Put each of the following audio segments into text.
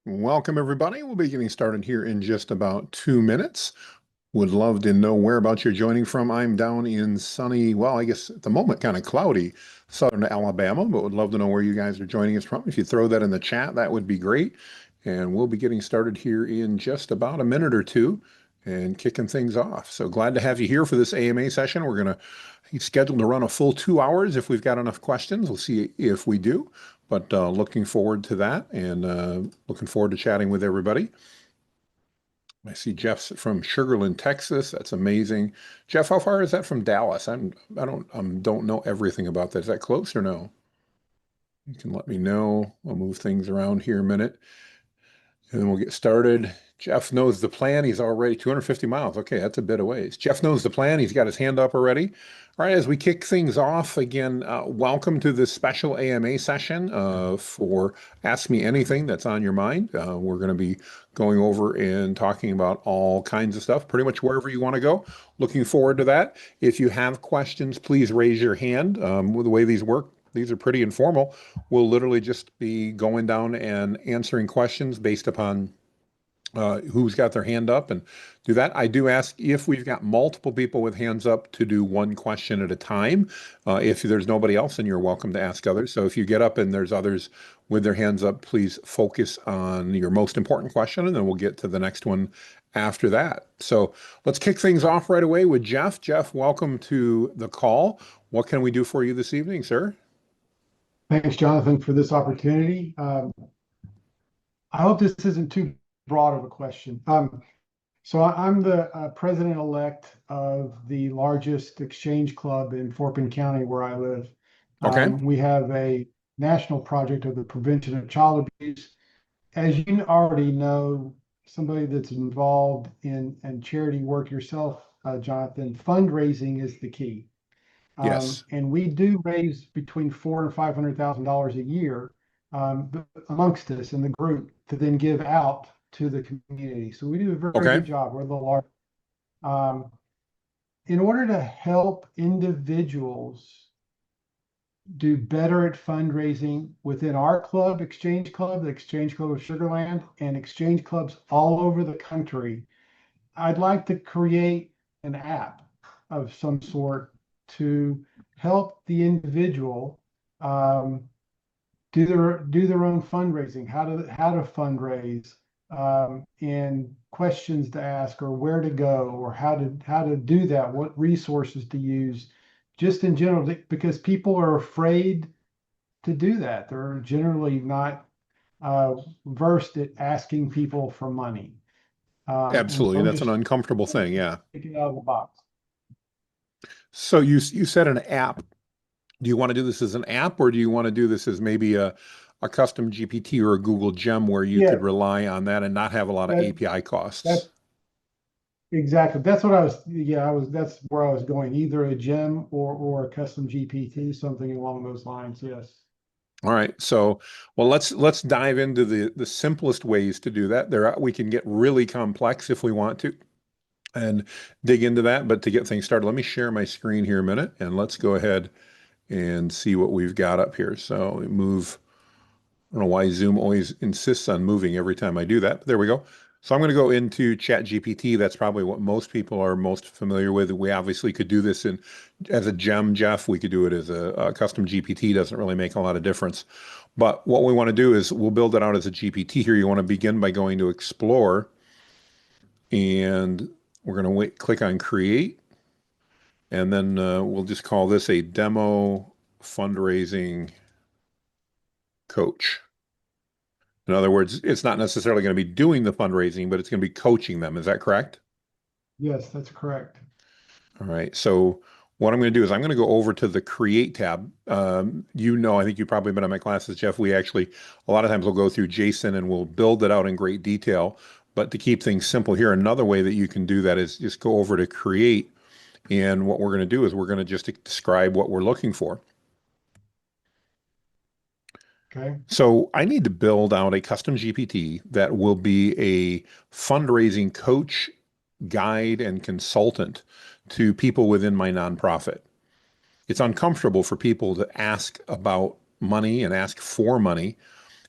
Welcome, everybody. We'll be getting started here in just about 2 minutes. Would love to know whereabouts you're joining from. I'm down in sunny, well, I guess at the moment, kind of cloudy, southern Alabama, but would love to know where you guys are joining us from. If you throw that in the chat, that would be great. And we'll be getting started here in just about a minute or two and kicking things off. So glad to have you here for this AMA session. We're going to He's scheduled to run a full 2 hours if we've got enough questions. We'll see if we do, but looking forward to that and looking forward to chatting with everybody. I see Jeff's from Sugarland, Texas. That's amazing. Jeff, how far is that from Dallas? I don't know everything about that. Is that close or no? You can let me know. I'll move things around here a minute. And then we'll get started. Jeff knows the plan. He's already 250 miles. Okay, that's a bit of ways. Jeff knows the plan. He's got his hand up already. All right, as we kick things off, again, welcome to this special AMA session for Ask Me Anything that's on your mind. We're going to be going over and talking about all kinds of stuff, pretty much wherever you want to go. Looking forward to that. If you have questions, please raise your hand. With the way these work, these are pretty informal. We'll literally just be going down and answering questions based upon who's got their hand up and do that. I do ask if we've got multiple people with hands up to do one question at a time. If there's nobody else, then you're welcome to ask others. So if you get up and there's others with their hands up, please focus on your most important question, and then we'll get to the next one after that. So let's kick things off right away with Jeff. Jeff, welcome to the call. What can we do for you this evening, sir? Thanks, Jonathan, for this opportunity. I hope this isn't too broad of a question. I'm the president-elect of the largest exchange club in Forpin County where I live. Okay. We have a national project of the prevention of child abuse. As you already know, somebody that's involved in charity work yourself, Jonathan, fundraising is the key. Yes. And we do raise between $400,000 and $500,000 a year amongst us in the group to then give out to the community. So we do a very Okay. good job. We're the large. Um, in order to help individuals do better at fundraising within our club, Exchange Club, the Exchange Club of Sugarland, and exchange clubs all over the country, I'd like to create an app of some sort to help the individual do their own fundraising, how to fundraise, and questions to ask, or where to go, or how to do that, what resources to use, just in general, because people are afraid to do that. They're generally not versed at asking people for money. And Absolutely. we're That's an just uncomfortable thing. Yeah. thinking out of the box. So you said an app. Do you want to do this as an app, or do you want to do this as maybe a custom GPT or a Google Gem where you Yeah, could rely on that and not have a lot of that API costs? that's exactly. That's what I was. Yeah, that's where I was going. Either a gem or a custom GPT, something along those lines. Yes. All right. So, well, let's dive into the simplest ways to do that. We can get really complex if we want to and dig into that. But to get things started, let me share my screen here a minute and let's go ahead and see what we've got up here. So we move. I don't know why Zoom always insists on moving every time I do that. But there we go. So I'm going to go into ChatGPT. That's probably what most people are most familiar with. We obviously could do this in as a gem, Jeff. We could do it as a custom GPT. Doesn't really make a lot of difference. But what we want to do is we'll build it out as a GPT here. You want to begin by going to Explore, and we're going to click on Create, and then we'll just call this a demo fundraising coach. In other words, it's not necessarily going to be doing the fundraising, but it's going to be coaching them. Is that correct? Yes, that's correct. All right. So what I'm going to do is I'm going to go over to the Create tab. I think you've probably been in my classes, Jeff. We actually, a lot of times we'll go through JSON and we'll build it out in great detail. But to keep things simple here, another way that you can do that is just go over to Create. And what we're going to do is we're going to just describe what we're looking for. Okay. So I need to build out a custom GPT that will be a fundraising coach, guide, and consultant to people within my nonprofit. It's uncomfortable for people to ask about money and ask for money.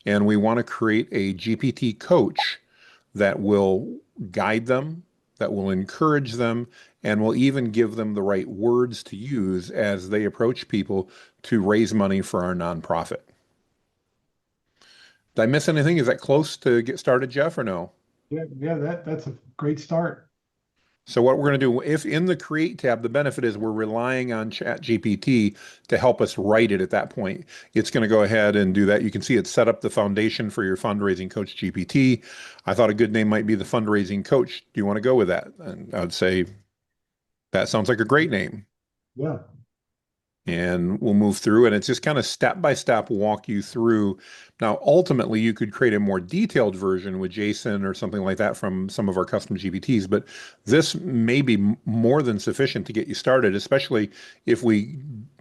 and we want to create a GPT coach that will guide them, that will encourage them, and will even give them the right words to use as they approach people to raise money for our nonprofit. Did I miss anything? Is that close to get started, Jeff, or no? Yeah, yeah, that's a great start. So what we're going to do, if in the Create tab, the benefit is we're relying on ChatGPT to help us write it at that point. It's going to go ahead and do that. You can see it set up the foundation for your fundraising coach GPT. I thought a good name might be the fundraising coach. Do you want to go with that? And I'd say that sounds like a great name. Yeah. And we'll move through, and it's just kind of step by step walk you through. Now, ultimately, you could create a more detailed version with JSON or something like that from some of our custom GPTs, but this may be more than sufficient to get you started, especially if we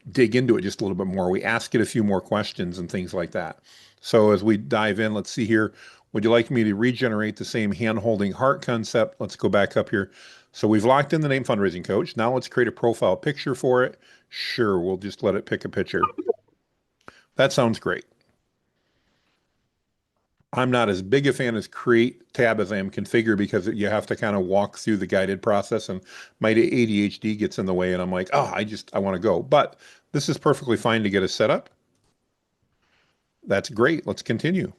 dig into it just a little bit more. We ask it a few more questions and things like that. So as we dive in, let's see here. Would you like me to regenerate the same hand-holding heart concept? Let's go back up here. So we've locked in the name fundraising coach. Now let's create a profile picture for it. Sure, we'll just let it pick a picture. That sounds great. I'm not as big a fan as create tab as I am configure because you have to kind of walk through the guided process and my ADHD gets in the way and I'm like, oh, I want to go. But this is perfectly fine to get us set up. That's great. Let's continue.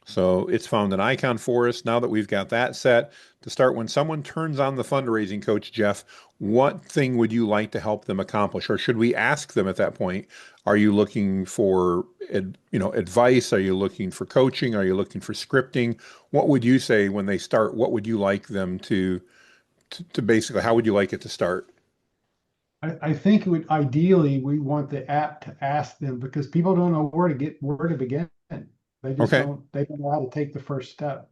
So it's found an icon for us. Now that we've got that set to start, when someone turns on the fundraising coach, Jeff, what thing would you like to help them accomplish? Or should we ask them at that point, are you looking for advice? Are you looking for coaching? Are you looking for scripting? What would you say when they start? What would you like them to basically, how would you like it to start? I think ideally we want the app to ask them because people don't know where to begin. Okay, They don't know how to take the first step.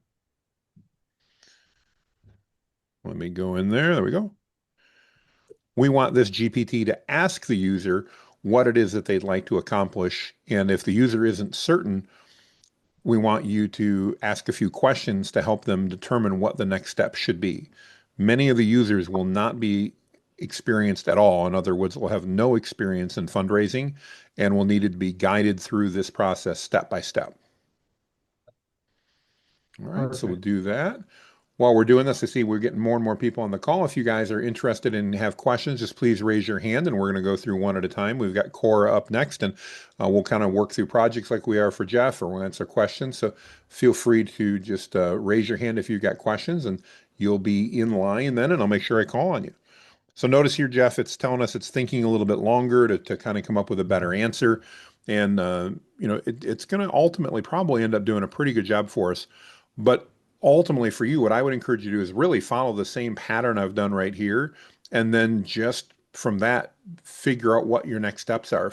let me go in there. There we go. We want this GPT to ask the user what it is that they'd like to accomplish. And if the user isn't certain, we want you to ask a few questions to help them determine what the next step should be. Many of the users will not be experienced at all. In other words, will have no experience in fundraising and will need to be guided through this process step by step. All right, so we'll Perfect. do that. While we're doing this, I see we're getting more and more people on the call. If you guys are interested and have questions, just please raise your hand and we're going to go through one at a time. We've got Cora up next and we'll kind of work through projects like we are for Jeff or we'll answer questions. So feel free to just raise your hand if you've got questions and you'll be in line then and I'll make sure I call on you. So notice here, Jeff, it's telling us it's thinking a little bit longer to kind of come up with a better answer. And, it's going to ultimately probably end up doing a pretty good job for us. But ultimately for you, what I would encourage you to do is really follow the same pattern I've done right here. And then just from that, figure out what your next steps are.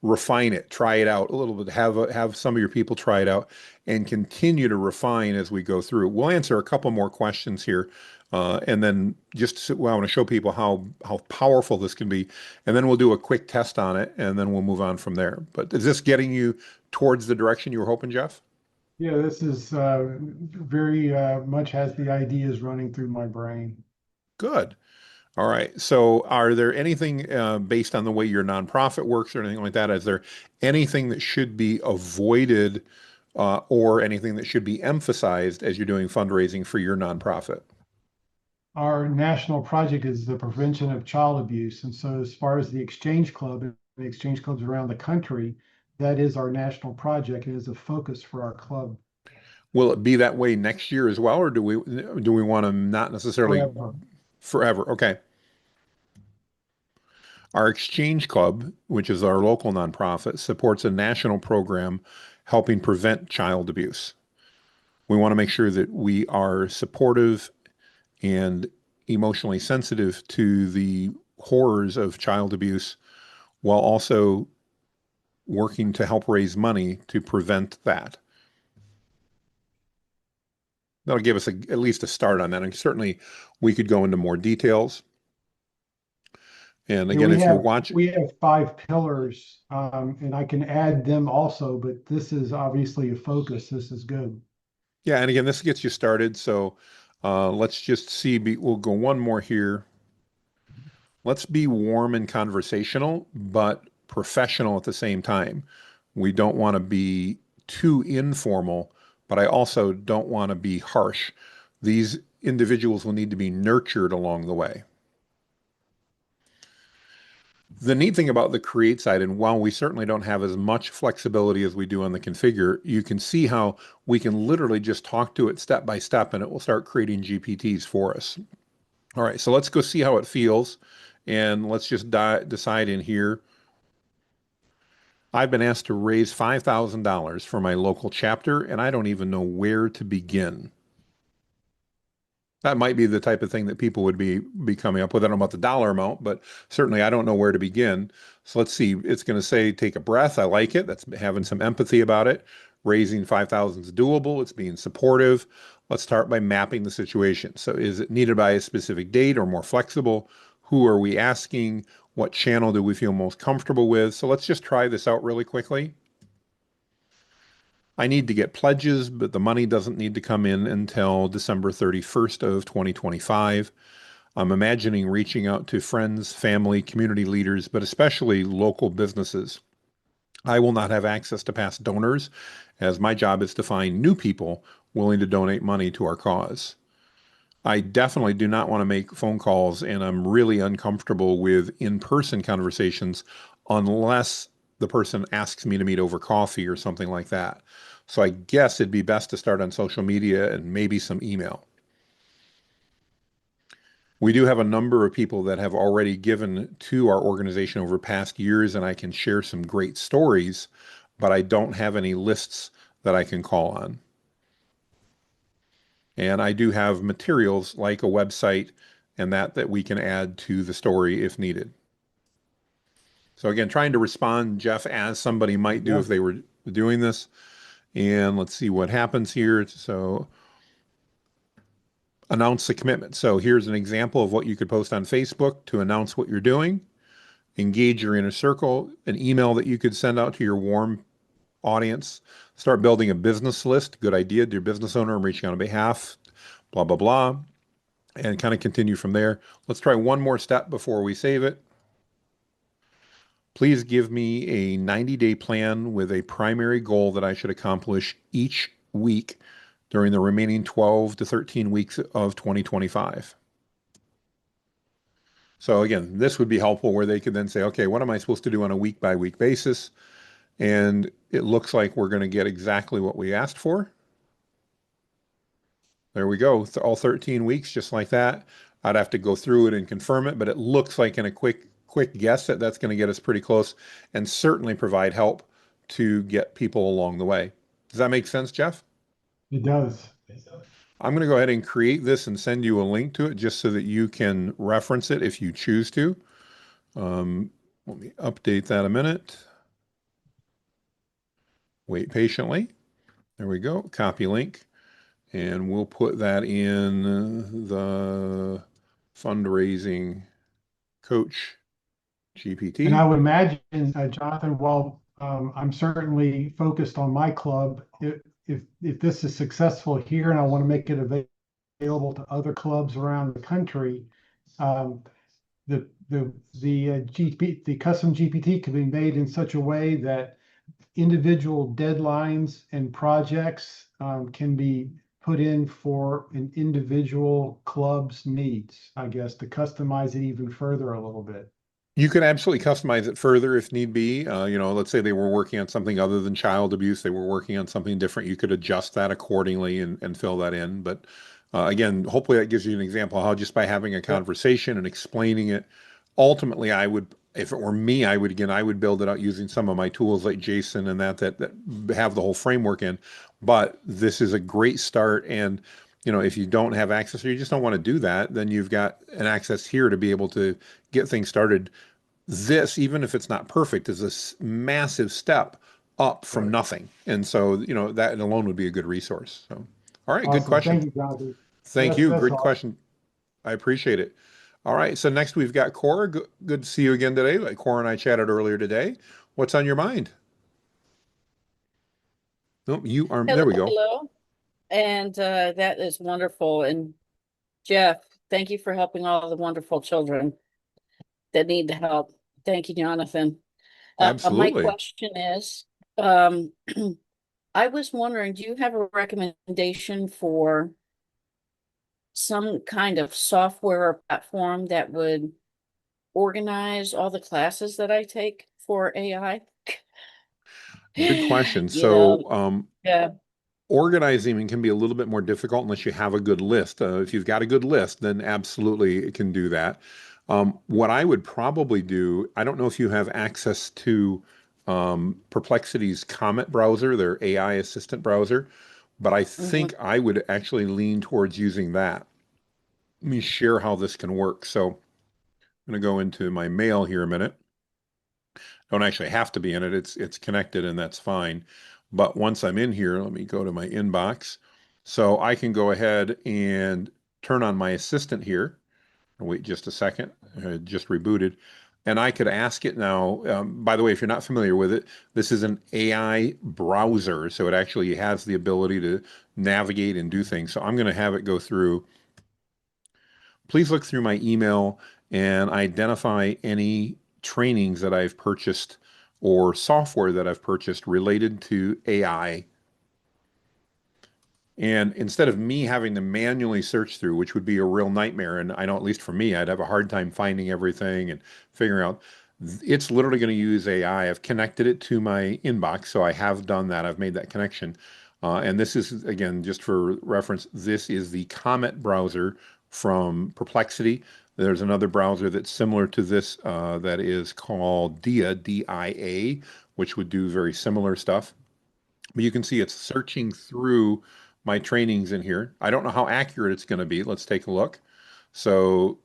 Refine it, try it out a little bit, have some of your people try it out and continue to refine as we go through. We'll answer a couple more questions here and then I want to show people how powerful this can be, and then we'll do a quick test on it, and then we'll move on from there. But is this getting you towards the direction you were hoping, Jeff? Yeah, this is very much has the ideas running through my brain. Good. All right. So, are there anything based on the way your nonprofit works or anything like that? Is there anything that should be avoided or anything that should be emphasized as you're doing fundraising for your nonprofit? Our national project is the prevention of child abuse. And so, as far as the Exchange Club and the Exchange Clubs around the country, that is our national project and is a focus for our club Will it be that way next year as well, or do we want to not necessarily forever. forever? Okay. Our Exchange Club, which is our local nonprofit, supports a national program helping prevent child abuse. We want to make sure that we are supportive and emotionally sensitive to the horrors of child abuse while also working to help raise money to prevent that. That'll give us at least a start on that. And certainly we could go into more details. And Yeah, again, if you're watching, we have five pillars, and I can add them also, but this is obviously a focus. This is good. yeah, and again, this gets you started. So let's just see. We'll go one more here. Let's be warm and conversational, but professional at the same time. We don't want to be too informal, but I also don't want to be harsh. These individuals will need to be nurtured along the way. The neat thing about the create side, and while we certainly don't have as much flexibility as we do on the configure, you can see how we can literally just talk to it step by step and it will start creating GPTs for us. All right, so let's go see how it feels. And let's just decide in here. I've been asked to raise $5,000 for my local chapter, and I don't even know where to begin. That might be the type of thing that people would be coming up with. I don't know about the dollar amount, but certainly I don't know where to begin. So let's see. It's going to say take a breath. I like it. That's having some empathy about it. Raising 5,000 is doable. It's being supportive. Let's start by mapping the situation. So is it needed by a specific date or more flexible? Who are we asking? What channel do we feel most comfortable with? So let's just try this out really quickly. I need to get pledges, but the money doesn't need to come in until December 31st of 2025. I'm imagining reaching out to friends, family, community leaders, but especially local businesses. I will not have access to past donors, as my job is to find new people willing to donate money to our cause. I definitely do not want to make phone calls, and I'm really uncomfortable with in-person conversations unless the person asks me to meet over coffee or something like that. So I guess it'd be best to start on social media and maybe some email. We do have a number of people that have already given to our organization over past years, and I can share some great stories, but I don't have any lists that I can call on. And I do have materials like a website and that we can add to the story if needed. So again, trying to respond, Jeff, as somebody might do Yeah. if they were doing this. And let's see what happens here. So announce the commitment. So here's an example of what you could post on Facebook to announce what you're doing. Engage your inner circle, an email that you could send out to your warm audience. Start building a business list. Good idea. Dear business owner, I'm reaching on behalf, blah, blah, blah. And kind of continue from there. Let's try one more step before we save it. Please give me a 90-day plan with a primary goal that I should accomplish each week during the remaining 12 to 13 weeks of 2025. So again, this would be helpful where they could then say, okay, what am I supposed to do on a week by week basis? And it looks like we're going to get exactly what we asked for. There we go. All 13 weeks, just like that. I'd have to go through it and confirm it, but it looks like in a quick guess that that's going to get us pretty close and certainly provide help to get people along the way. Does that make sense, Jeff? It does. I'm going to go ahead and create this and send you a link to it just so that you can reference it if you choose to. Um, Let me update that a minute. Wait patiently. There we go. Copy link. And we'll put that in the fundraising coach And I GPT. would imagine, Jonathan, while I'm certainly focused on my club, if this is successful here and I want to make it available to other clubs around the country, um, the custom GPT can be made in such a way that individual deadlines and projects can be put in for an individual club's needs, I guess, to customize it even further a little bit. You could absolutely customize it further if need be. Let's say they were working on something other than child abuse, they were working on something different. You could adjust that accordingly and fill that in. But again, hopefully that gives you an example of how just by having a Yeah. conversation and explaining it, ultimately I would, if it were me, I would build it out using some of my tools like JSON and that have the whole framework in. But this is a great start. And if you don't have access or you just don't want to do that, then you've got an access here to be able to get things started. This, even if it's not perfect, is a massive step up from Right. nothing. And so, that alone would be a good resource. So, all right, good Awesome. question. Thank you, Jonathan. Thank you. That's Good awesome. question. I appreciate it. All right, so next we've got Cora. Good to see you again today. Like Cora and I chatted earlier today. What's on your mind? Oh, you are, Hello, there we go. hello. And that is wonderful. And Jeff, thank you for helping all the wonderful children that need the help. Thank you, Jonathan. My Absolutely. question is, um, I was wondering, do you have a recommendation for some kind of software or platform that would organize all the classes that I take for AI? Good question. You know, yeah. Organizing can be a little bit more difficult unless you have a good list. If you've got a good list, then absolutely it can do that. What I would probably do, I don't know if you have access to Perplexity's Comet browser, their AI assistant browser, but I Mhm. think I would actually lean towards using that. Let me share how this can work. So I'm going to go into my mail here a minute. Don't actually have to be in it. It's connected and that's fine. But once I'm in here, let me go to my inbox. So I can go ahead and turn on my assistant here. Wait just a second. Just rebooted. And I could ask it now. By the way, if you're not familiar with it, this is an AI browser. So it actually has the ability to navigate and do things. So I'm going to have it go through. Please look through my email and identify any trainings that I've purchased or software that I've purchased related to AI. And instead of me having to manually search through, which would be a real nightmare, and I know at least for me, I'd have a hard time finding everything and figuring out, it's literally going to use AI. I've connected it to my inbox, so I have done that. I've made that connection. And this is, again, just for reference, this is the Comet browser from Perplexity. There's another browser that's similar to this that is called Dia, D-I-A, which would do very similar stuff. But you can see it's searching through my trainings in here. I don't know how accurate it's going to be. Let's take a look. So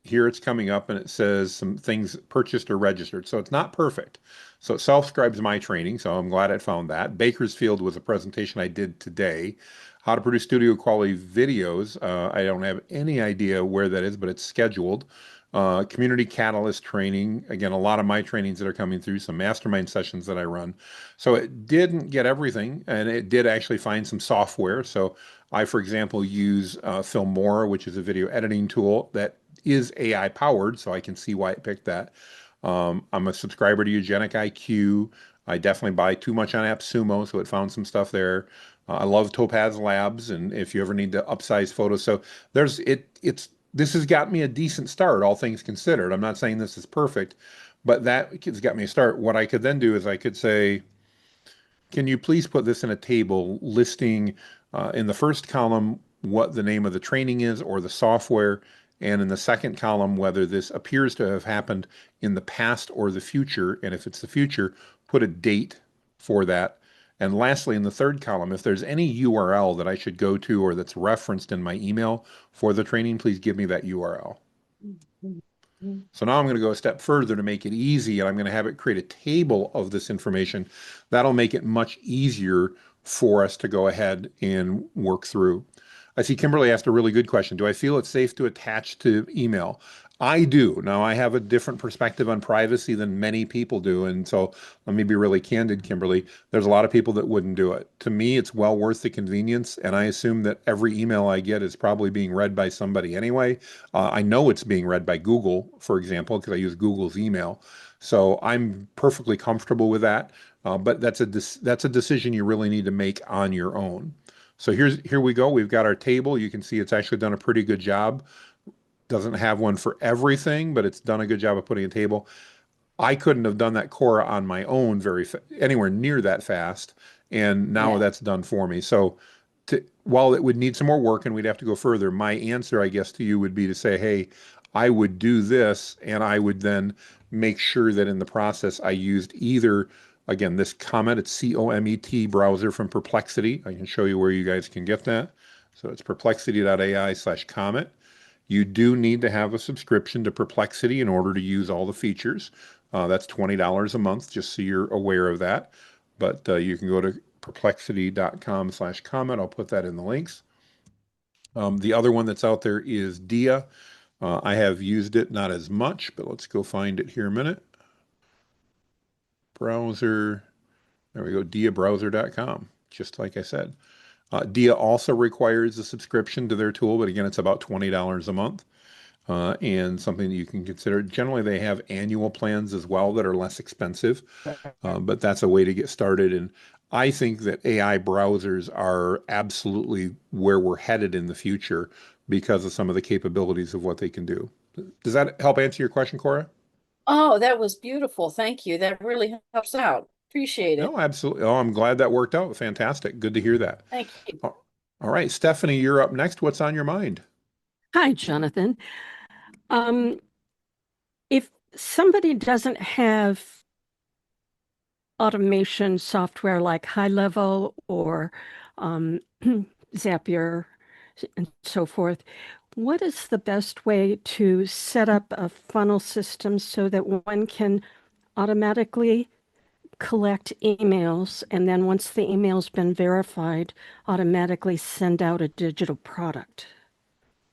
here it's coming up and it says some things purchased or registered. So it's not perfect. So it self-scribes my training. So I'm glad I found that. Bakersfield was a presentation I did today. How to produce studio quality videos. I don't have any idea where that is, but it's scheduled. Community Catalyst training. Again, a lot of my trainings that are coming through, some mastermind sessions that I run. So it didn't get everything, and it did actually find some software. So I, for example, use Filmora, which is a video editing tool that is AI powered, so I can see why it picked that. I'm a subscriber to Eugenic IQ. I definitely buy too much on AppSumo, so it found some stuff there. I love Topaz Labs, and if you ever need to upsize photos, so there's it's this has got me a decent start, all things considered. I'm not saying this is perfect, but that has got me a start. What I could then do is I could say, can you please put this in a table listing in the first column what the name of the training is or the software, and in the second column whether this appears to have happened in the past or the future, and if it's the future, put a date for that. And lastly, in the third column, if there's any URL that I should go to or that's referenced in my email for the training, please give me that URL. So now I'm going to go a step further to make it easy, and I'm going to have it create a table of this information. That'll make it much easier for us to go ahead and work through. I see Kimberly asked a really good question. Do I feel it's safe to attach to email? I do. Now, I have a different perspective on privacy than many people do. And so let me be really candid, Kimberly. There's a lot of people that wouldn't do it. To me, it's well worth the convenience. And I assume that every email I get is probably being read by somebody anyway. I know it's being read by Google, for example, because I use Google's email. So I'm perfectly comfortable with that. But that's a decision you really need to make on your own. So here we go. We've got our table. You can see it's actually done a pretty good job. Doesn't have one for everything, but it's done a good job of putting a table. I couldn't have done that Cora on my own anywhere near that fast, and now Yeah. that's done for me. So, while it would need some more work and we'd have to go further, my answer, I guess, to you would be to say, hey, I would do this, and I would then make sure that in the process I used either, again, this Comet, it's COMET browser from Perplexity. I can show you where you guys can get that. So it's perplexity.ai/comet. You do need to have a subscription to Perplexity in order to use all the features. That's $20 a month, just so you're aware of that. But you can go to perplexity.com/comment. I'll put that in the links. The other one that's out there is Dia. I have used it, not as much, but let's go find it here a minute. Browser. There we go, diabrowser.com, just like I said. Dia also requires a subscription to their tool, but again, it's about $20 a month. and something that you can consider. Generally, they have annual plans as well that are less expensive, but that's a way to get started. And I think that AI browsers are absolutely where we're headed in the future because of some of the capabilities of what they can do. Does that help answer your question, Cora? Oh, that was beautiful. Thank you. That really helps out. Appreciate it. No, absolutely. Oh, I'm glad that worked out. Fantastic. Good to hear that. Thank you. All right, Stephanie, you're up next. What's on your mind? Hi, Jonathan. Um, if somebody doesn't have automation software like High Level or um, Zapier and so forth, what is the best way to set up a funnel system so that one can automatically collect emails and then once the email's been verified, automatically send out a digital product?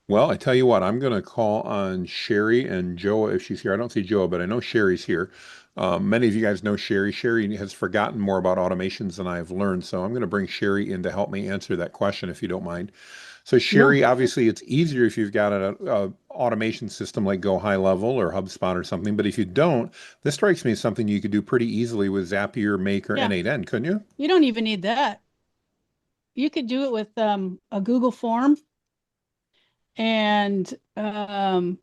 Well, I tell you what, I'm going to call on Sherry and Joa if she's here. I don't see Joa, but I know Sherry's here. Many of you guys know Sherry. Sherry has forgotten more about automations than I've learned, so I'm going to bring Sherry in to help me answer that question if you don't mind. So, No. Sherry, obviously, it's easier if you've got a automation system like Go High Level or HubSpot or something. But if you don't, this strikes me as something you could do pretty easily with Zapier, Maker, Yeah, N8N, couldn't you? you don't even need that. You could do it with a Google form and I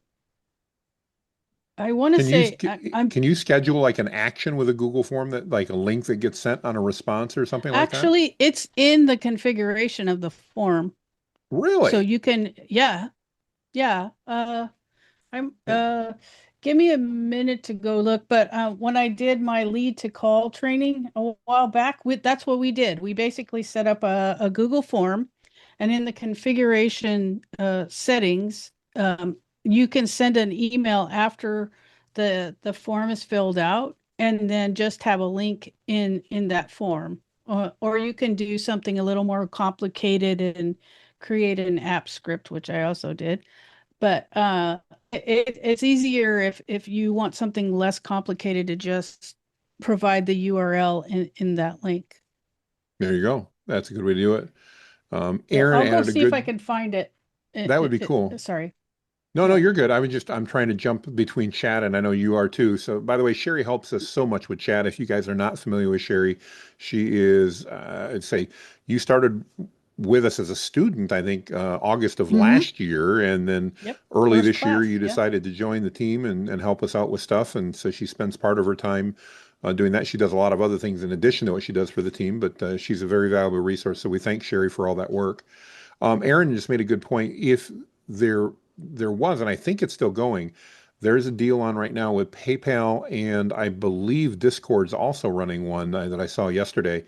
want to Can you say I'm can you schedule like an action with a Google form that like a link that gets sent on a response or something like that? actually it's in the configuration of the form. So Really? you can yeah. I'm Uh, give me a minute to go look, but when I did my lead to call training a while back, that's what we did. We basically set up a Google form, and in the configuration settings, you can send an email after the form is filled out, and then just have a link in that form. Or you can do something a little more complicated and create an app script, which I also did. But it's easier if you want something less complicated to just provide the URL in that link. There you go. That's a good way to do it. Yeah, Aaron I'll go added a see if I good, can find it. that would be cool. Sorry. No, no, Yeah. you're good. I'm trying to jump between chat and I know you are too. So, by the way, Sherry helps us so much with chat. If you guys are not familiar with Sherry, she is, I'd say you started with us as a student, I think, August of Mm-hmm. last year. And then Yep. early First this year, class. you Yeah. decided to join the team and help us out with stuff. And so she spends part of her time doing that. She does a lot of other things in addition to what she does for the team, but she's a very valuable resource. So we thank Sherry for all that work. Aaron just made a good point. If there was, and I think it's still going, there's a deal on right now with PayPal, and I believe Discord's also running one that I saw yesterday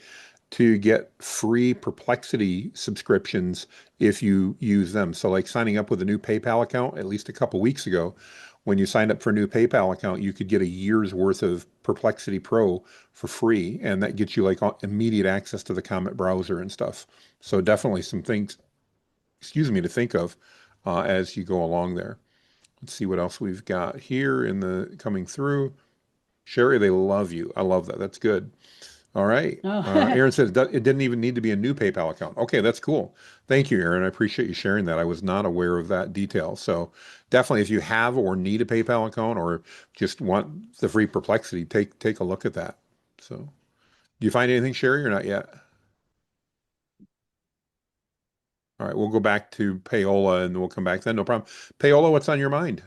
to get free Perplexity subscriptions if you use them. So, like signing up with a new PayPal account, at least a couple weeks ago, when you signed up for a new PayPal account, you could get a year's worth of Perplexity Pro for free, and that gets you like immediate access to the Comet browser and stuff. So definitely some things, excuse me, to think of as you go along there. Let's see what else we've got here in the coming through. Sherry, they love you. I love that. That's good. All right. Oh, Aaron says it didn't even need to be a new PayPal account. Okay, that's cool. Thank you, Aaron. I appreciate you sharing that. I was not aware of that detail. So definitely, if you have or need a PayPal account or just want the free Perplexity, take a look at that. So, do you find anything, Sherry, or not yet? All right, we'll go back to Payola and we'll come back then. No problem. Payola, what's on your mind?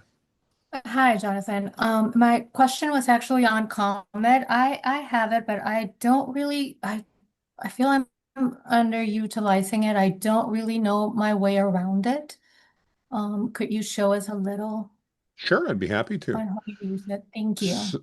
Hi, Jonathan. My question was actually on Comet. I have it, but I don't really I feel I'm underutilizing it. I don't really know my way around it. Could you show us a little Sure, I'd be happy to. on how you use it? Thank you. S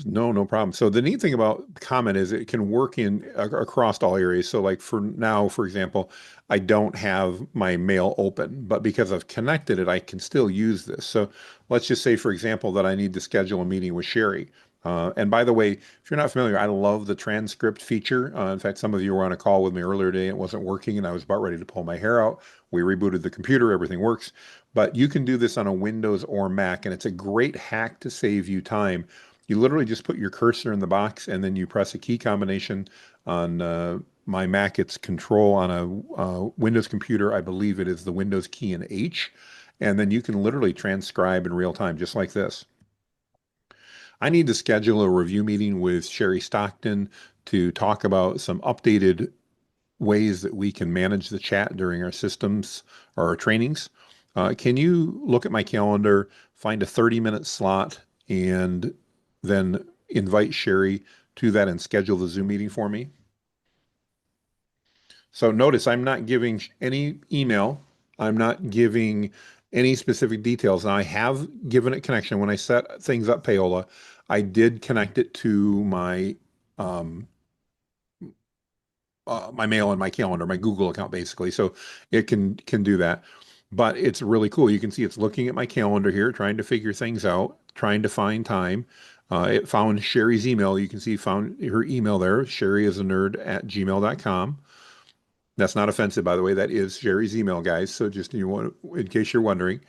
No, no problem. So the neat thing about Comet is it can work in across all areas. So like for now, for example, I don't have my mail open, but because I've connected it, I can still use this. So let's just say, for example, that I need to schedule a meeting with Sherry. And by the way, if you're not familiar, I love the transcript feature. In fact, some of you were on a call with me earlier today. It wasn't working, and I was about ready to pull my hair out. We rebooted the computer, everything works. But you can do this on a Windows or Mac, and it's a great hack to save you time. You literally just put your cursor in the box and then you press a key combination on my Mac. It's Control on a Windows computer. I believe it is the Windows key and H. and then you can literally transcribe in real time, just like this. I need to schedule a review meeting with Sherry Stockton to talk about some updated ways that we can manage the chat during our systems or our trainings. Can you look at my calendar, find a 30-minute slot, and then invite Sherry to that and schedule the Zoom meeting for me? So notice I'm not giving any email. I'm not giving any specific details. Now I have given it connection. When I set things up, Paola, I did connect it to um, my mail and my calendar, my Google account, basically. So it can do that. But it's really cool. You can see it's looking at my calendar here, trying to figure things out, trying to find time. It found Sherry's email. You can see found her email there. Sherry is a nerd at gmail.com. That's not offensive, by the way. That is Sherry's email, guys. So just in case you're wondering.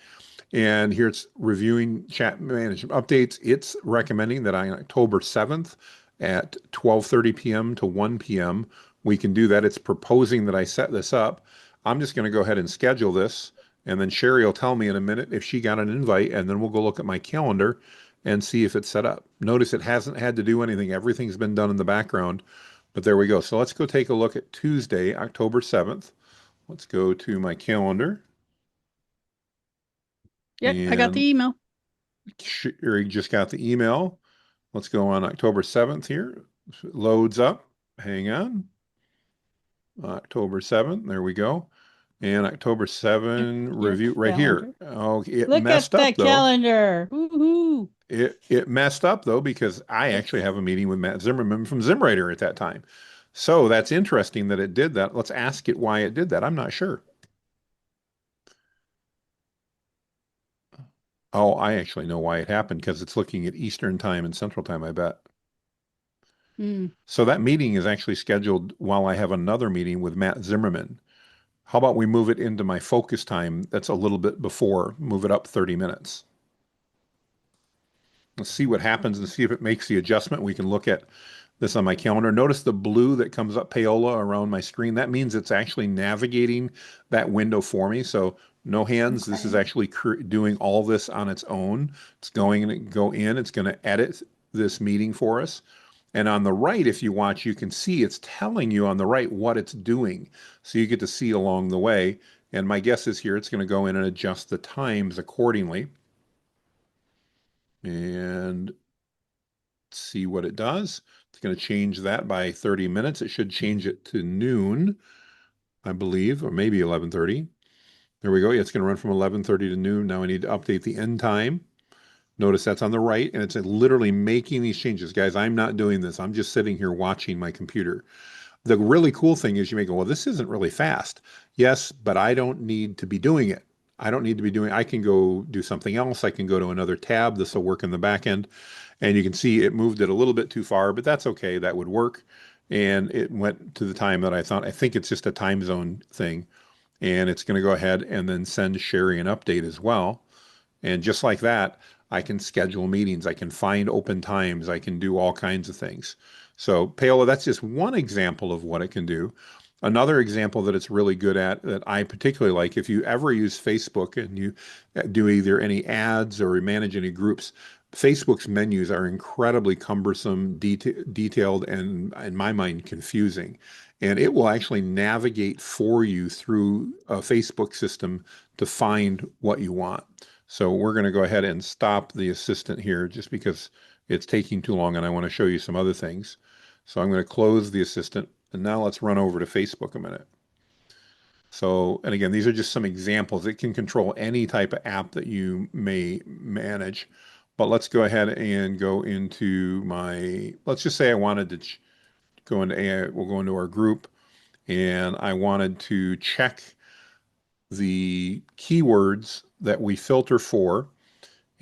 And here it's reviewing chat management updates. It's recommending that on October 7th at 12:30 p.m. to 1 p.m. we can do that. It's proposing that I set this up. I'm just going to go ahead and schedule this, and then Sherry will tell me in a minute if she got an invite, and then we'll go look at my calendar and see if it's set up. Notice it hasn't had to do anything. Everything's been done in the background, but there we go. So let's go take a look at Tuesday, October 7th. Let's go to my calendar. Yep, I got the And email. Sherry just got the email. Let's go on October 7th here. It loads up. Hang on. October 7th. There we go. And October 7 Your review right here. calendar. Oh, it Look at messed up that though. calendar. Woohoo. It messed up though because I actually have a meeting with Matt Zimmerman from ZimWriter at that time. So that's interesting that it did that. Let's ask it why it did that. I'm not sure. Oh, I actually know why it happened because it's looking at Eastern time and Central time, I bet. Hmm. So that meeting is actually scheduled while I have another meeting with Matt Zimmerman. How about we move it into my focus time that's a little bit before, move it up 30 minutes. Let's see what happens and see if it makes the adjustment. We can look at this on my calendar. Notice the blue that comes up, Paola, around my screen. That means it's actually navigating that window for me. So no hands. This is Okay. actually doing all this on its own. It's going to go in. It's going to edit this meeting for us. And on the right, if you watch, you can see it's telling you on the right what it's doing. So you get to see along the way. And my guess is here it's going to go in and adjust the times accordingly. And see what it does. It's going to change that by 30 minutes. It should change it to noon, I believe, or maybe 11:30. There we go. Yeah, it's going to run from 11:30 to noon. Now I need to update the end time. Notice that's on the right, and it's literally making these changes. Guys, I'm not doing this. I'm just sitting here watching my computer. The really cool thing is you may go, well, this isn't really fast. Yes, but I don't need to be doing it. I don't need to be doing, I can go do something else. I can go to another tab. This will work in the back end. And you can see it moved it a little bit too far, but that's okay. That would work. And it went to the time that I think it's just a time zone thing. And it's going to go ahead and then send Sherry an update as well. And just like that, I can schedule meetings. I can find open times. I can do all kinds of things. So Paola, that's just one example of what it can do. Another example that it's really good at that I particularly like, if you ever use Facebook and you do either any ads or manage any groups, Facebook's menus are incredibly cumbersome, detailed, and in my mind, confusing. And it will actually navigate for you through a Facebook system to find what you want. So we're going to go ahead and stop the assistant here just because it's taking too long and I want to show you some other things. So I'm going to close the assistant and now let's run over to Facebook a minute. So, and again, these are just some examples. It can control any type of app that you may manage. But let's go ahead and go into let's just say I wanted to go into AI, we'll go into our group and I wanted to check the keywords that we filter for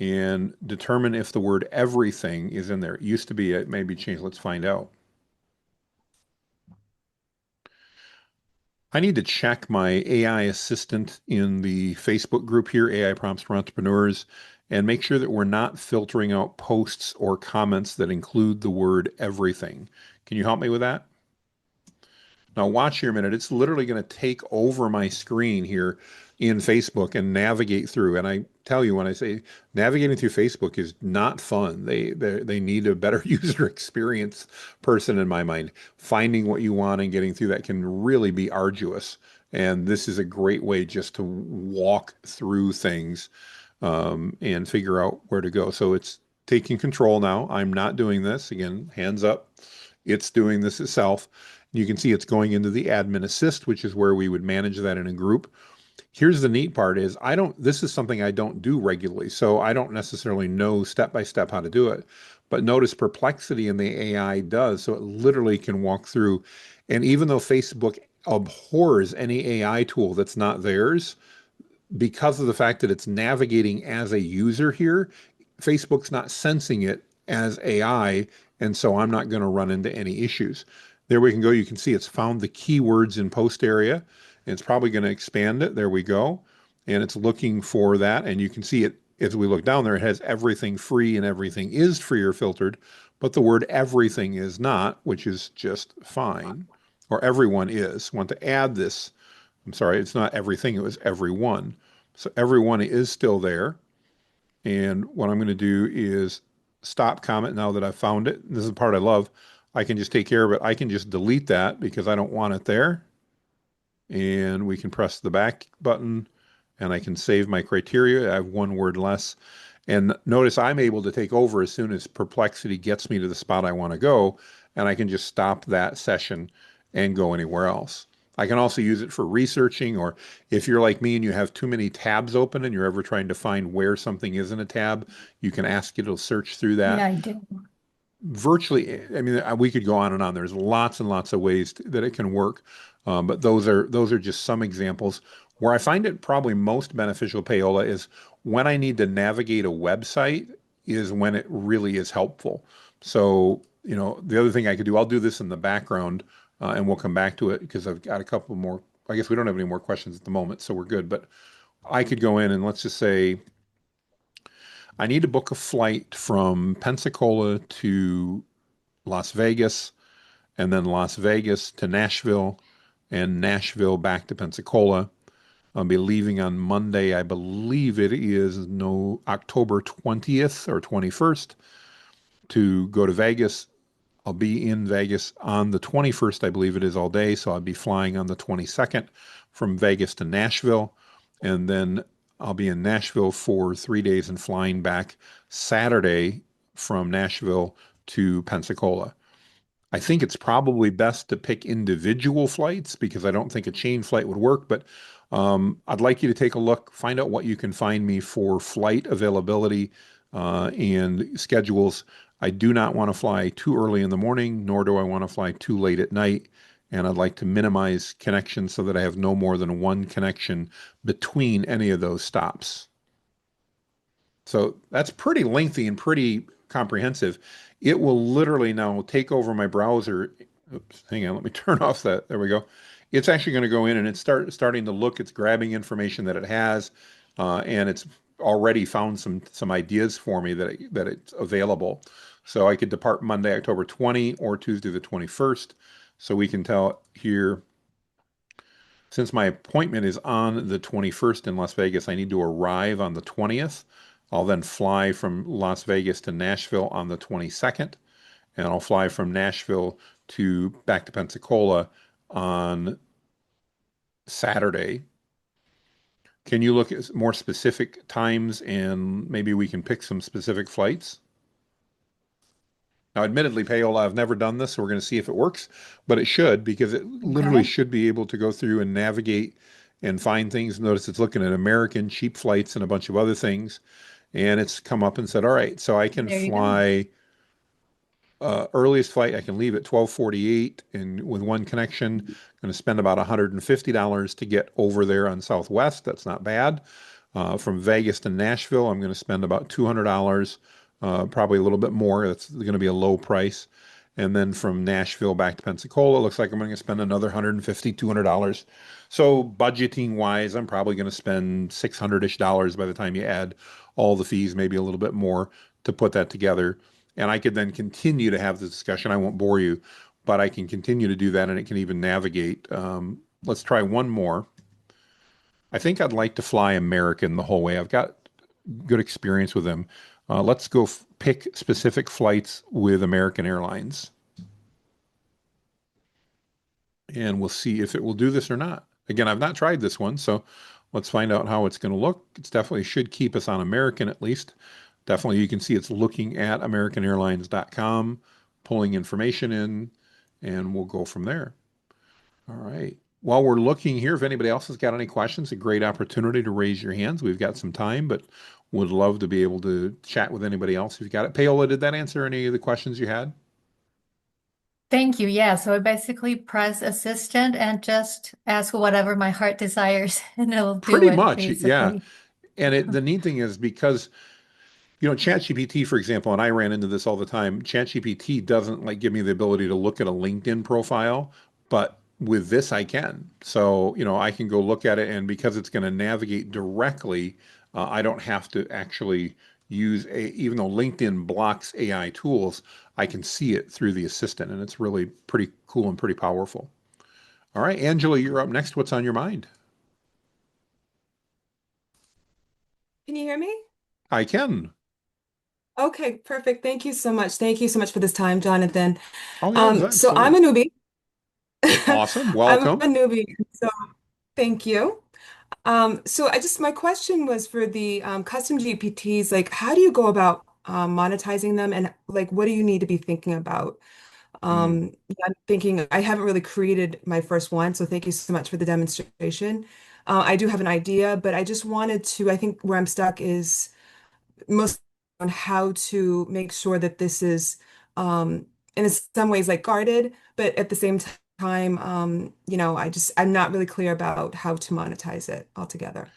and determine if the word everything is in there. It used to be, it may be changed. Let's find out. I need to check my AI assistant in the Facebook group here, AI Prompts for Entrepreneurs, and make sure that we're not filtering out posts or comments that include the word everything. Can you help me with that? Now watch here a minute. It's literally going to take over my screen here in Facebook and navigate through. And I tell you, when I say navigating through Facebook is not fun, they need a better user experience person in my mind. Finding what you want and getting through that can really be arduous. And this is a great way just to walk through things and figure out where to go. So it's taking control now. I'm not doing this. Again, hands up. It's doing this itself. You can see it's going into the admin assist, which is where we would manage that in a group. Here's the neat part is this is something I don't do regularly, so I don't necessarily know step by step how to do it. But notice Perplexity in the AI does, so it literally can walk through. And even though Facebook abhors any AI tool that's not theirs, because of the fact that it's navigating as a user here, Facebook's not sensing it as AI, and so I'm not going to run into any issues. There we can go. You can see it's found the keywords in post area, and it's probably going to expand it. There we go. And it's looking for that, and you can see it as we look down there, it has everything free and everything is free or filtered, but the word everything is not, which is just fine, or everyone is. Want to add this. I'm sorry, it's not everything, it was everyone. So everyone is still there. And what I'm going to do is stop comment now that I've found it. This is the part I love. I can just take care of it. I can just delete that because I don't want it there. And we can press the back button and I can save my criteria. I have one word less. And notice I'm able to take over as soon as Perplexity gets me to the spot I want to go. And I can just stop that session and go anywhere else. I can also use it for researching, or if you're like me and you have too many tabs open and you're ever trying to find where something is in a tab, you can ask it to search through Yeah, that. I do. Virtually, I mean, we could go on and on. There's lots and lots of ways that it can work, but those are just some examples. Where I find it probably most beneficial, Paola, is when I need to navigate a website is when it really is helpful. So, the other thing I could do, I'll do this in the background, and we'll come back to it because I've got a couple more. I guess we don't have any more questions at the moment, so we're good. But I could go in and let's just say I need to book a flight from Pensacola to Las Vegas, and then Las Vegas to Nashville, and Nashville back to Pensacola. I'll be leaving on Monday. I believe it is no October 20th or 21st to go to Vegas. I'll be in Vegas on the 21st, I believe it is all day. So I'll be flying on the 22nd from Vegas to Nashville. And then I'll be in Nashville for 3 days and flying back Saturday from Nashville to Pensacola. I think it's probably best to pick individual flights because I don't think a chain flight would work. But I'd like you to take a look, find out what you can find me for flight availability and schedules. I do not want to fly too early in the morning, nor do I want to fly too late at night. And I'd like to minimize connections so that I have no more than one connection between any of those stops. So that's pretty lengthy and pretty comprehensive. It will literally now take over my browser. Oops, hang on, let me turn off that. There we go. It's actually going to go in and it's starting to look. It's grabbing information that it has, and it's already found some ideas for me that it's available. So I could depart Monday, October 20, or Tuesday the 21st. So we can tell here, since my appointment is on the 21st in Las Vegas, I need to arrive on the 20th. I'll then fly from Las Vegas to Nashville on the 22nd, and I'll fly from Nashville back to Pensacola on Saturday. Can you look at more specific times and maybe we can pick some specific flights? Now, admittedly, Payola, I've never done this, so we're going to see if it works, but it should because it literally Okay. should be able to go through and navigate and find things. Notice it's looking at American cheap flights and a bunch of other things. And it's come up and said, all right, so I can There you go. fly earliest flight, I can leave at 12:48 and with one connection, I'm going to spend about $150 to get over there on Southwest. That's not bad. From Vegas to Nashville, I'm going to spend about $200, probably a little bit more. That's going to be a low price. And then from Nashville back to Pensacola, it looks like I'm going to spend another $150, $200. So budgeting wise, I'm probably going to spend $600-ish by the time you add all the fees, maybe a little bit more to put that together. And I could then continue to have the discussion. I won't bore you, but I can continue to do that and it can even navigate. Let's try one more. I think I'd like to fly American the whole way. I've got good experience with them. Let's go pick specific flights with American Airlines, and we'll see if it will do this or not. Again, I've not tried this one, so let's find out how it's going to look. It's definitely should keep us on American at least. Definitely, you can see it's looking at AmericanAirlines.com, pulling information in, and we'll go from there. All right. While we're looking here, if anybody else has got any questions, a great opportunity to raise your hands. We've got some time, but would love to be able to chat with anybody else if you've got it. Paola, did that answer any of the questions you had? Thank you. Yeah, so I basically press assistant and just ask whatever my heart desires, and it'll do Pretty it much, yeah. basically. And the neat thing is because ChatGPT, for example, and I ran into this all the time. ChatGPT doesn't like give me the ability to look at a LinkedIn profile, but with this I can. So, I can go look at it, and because it's going to navigate directly, I don't have to actually even though LinkedIn blocks AI tools, I can see it through the assistant, and it's really pretty cool and pretty powerful. All right, Angela, you're up next. What's on your mind? Can you hear me? I can. Okay, perfect. Thank you so much. Thank you so much for this time, Jonathan. Oh, yeah, So I'm absolutely. a newbie. Awesome. I'm a Welcome. newbie. So thank you. So my question was for the custom GPTs, like how do you go about monetizing them and like what do you need to be thinking about? Hmm. Yeah, I'm thinking I haven't really created my first one, so thank you so much for the demonstration. I do have an idea, but I just wanted to, I think where I'm stuck is most on how to make sure that this is in some ways like guarded, but at the same time, I'm not really clear about how to monetize it altogether.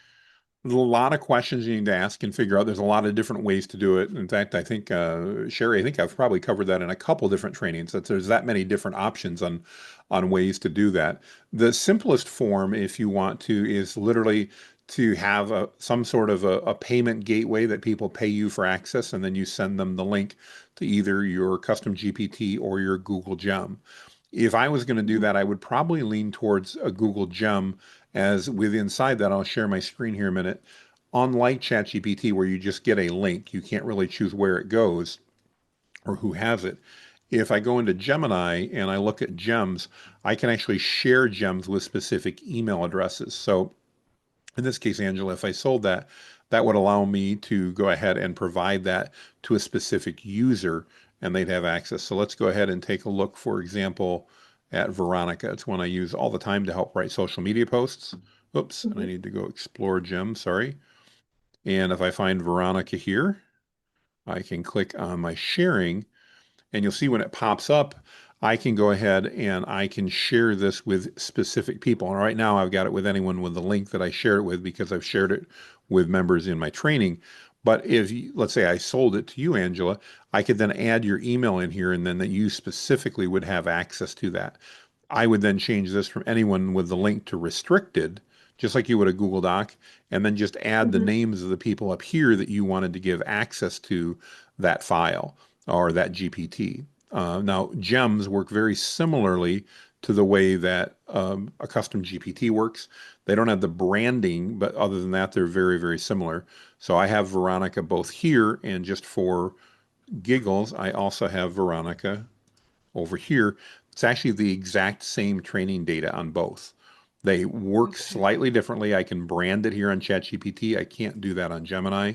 There's a lot of questions you need to ask and figure out. There's a lot of different ways to do it. In fact, I think Sherry, I think I've probably covered that in a couple different trainings. That there's that many different options on ways to do that. The simplest form, if you want to, is literally to have some sort of a payment gateway that people pay you for access, and then you send them the link to either your custom GPT or your Google Gem. If I was going to do Mhm. that, I would probably lean towards a Google Gem, as with inside that, I'll share my screen here a minute. Unlike ChatGPT, where you just get a link, you can't really choose where it goes or who has it. If I go into Gemini and I look at gems, I can actually share gems with specific email addresses. So in this case, Angela, if I sold that, that would allow me to go ahead and provide that to a specific user and they'd have access. So let's go ahead and take a look, for example, at Veronica. It's one I use all the time to help write social media posts. Oops, and I Mhm. need to go explore gem, sorry. And if I find Veronica here, I can click on my sharing and you'll see when it pops up, I can go ahead and I can share this with specific people. And right now I've got it with anyone with the link that I share it with because I've shared it with members in my training. But if, let's say I sold it to you, Angela, I could then add your email in here and then that you specifically would have access to that. I would then change this from anyone with the link to restricted, just like you would a Google Doc, and then just add the Mhm. names of the people up here that you wanted to give access to that file or that GPT. Now, gems work very similarly to the way that a custom GPT works. They don't have the branding, but other than that, they're very, very similar. So I have Veronica both here and just for giggles, I also have Veronica over here. It's actually the exact same training data on both. They work Okay. slightly differently. I can brand it here on ChatGPT. I can't do that on Gemini.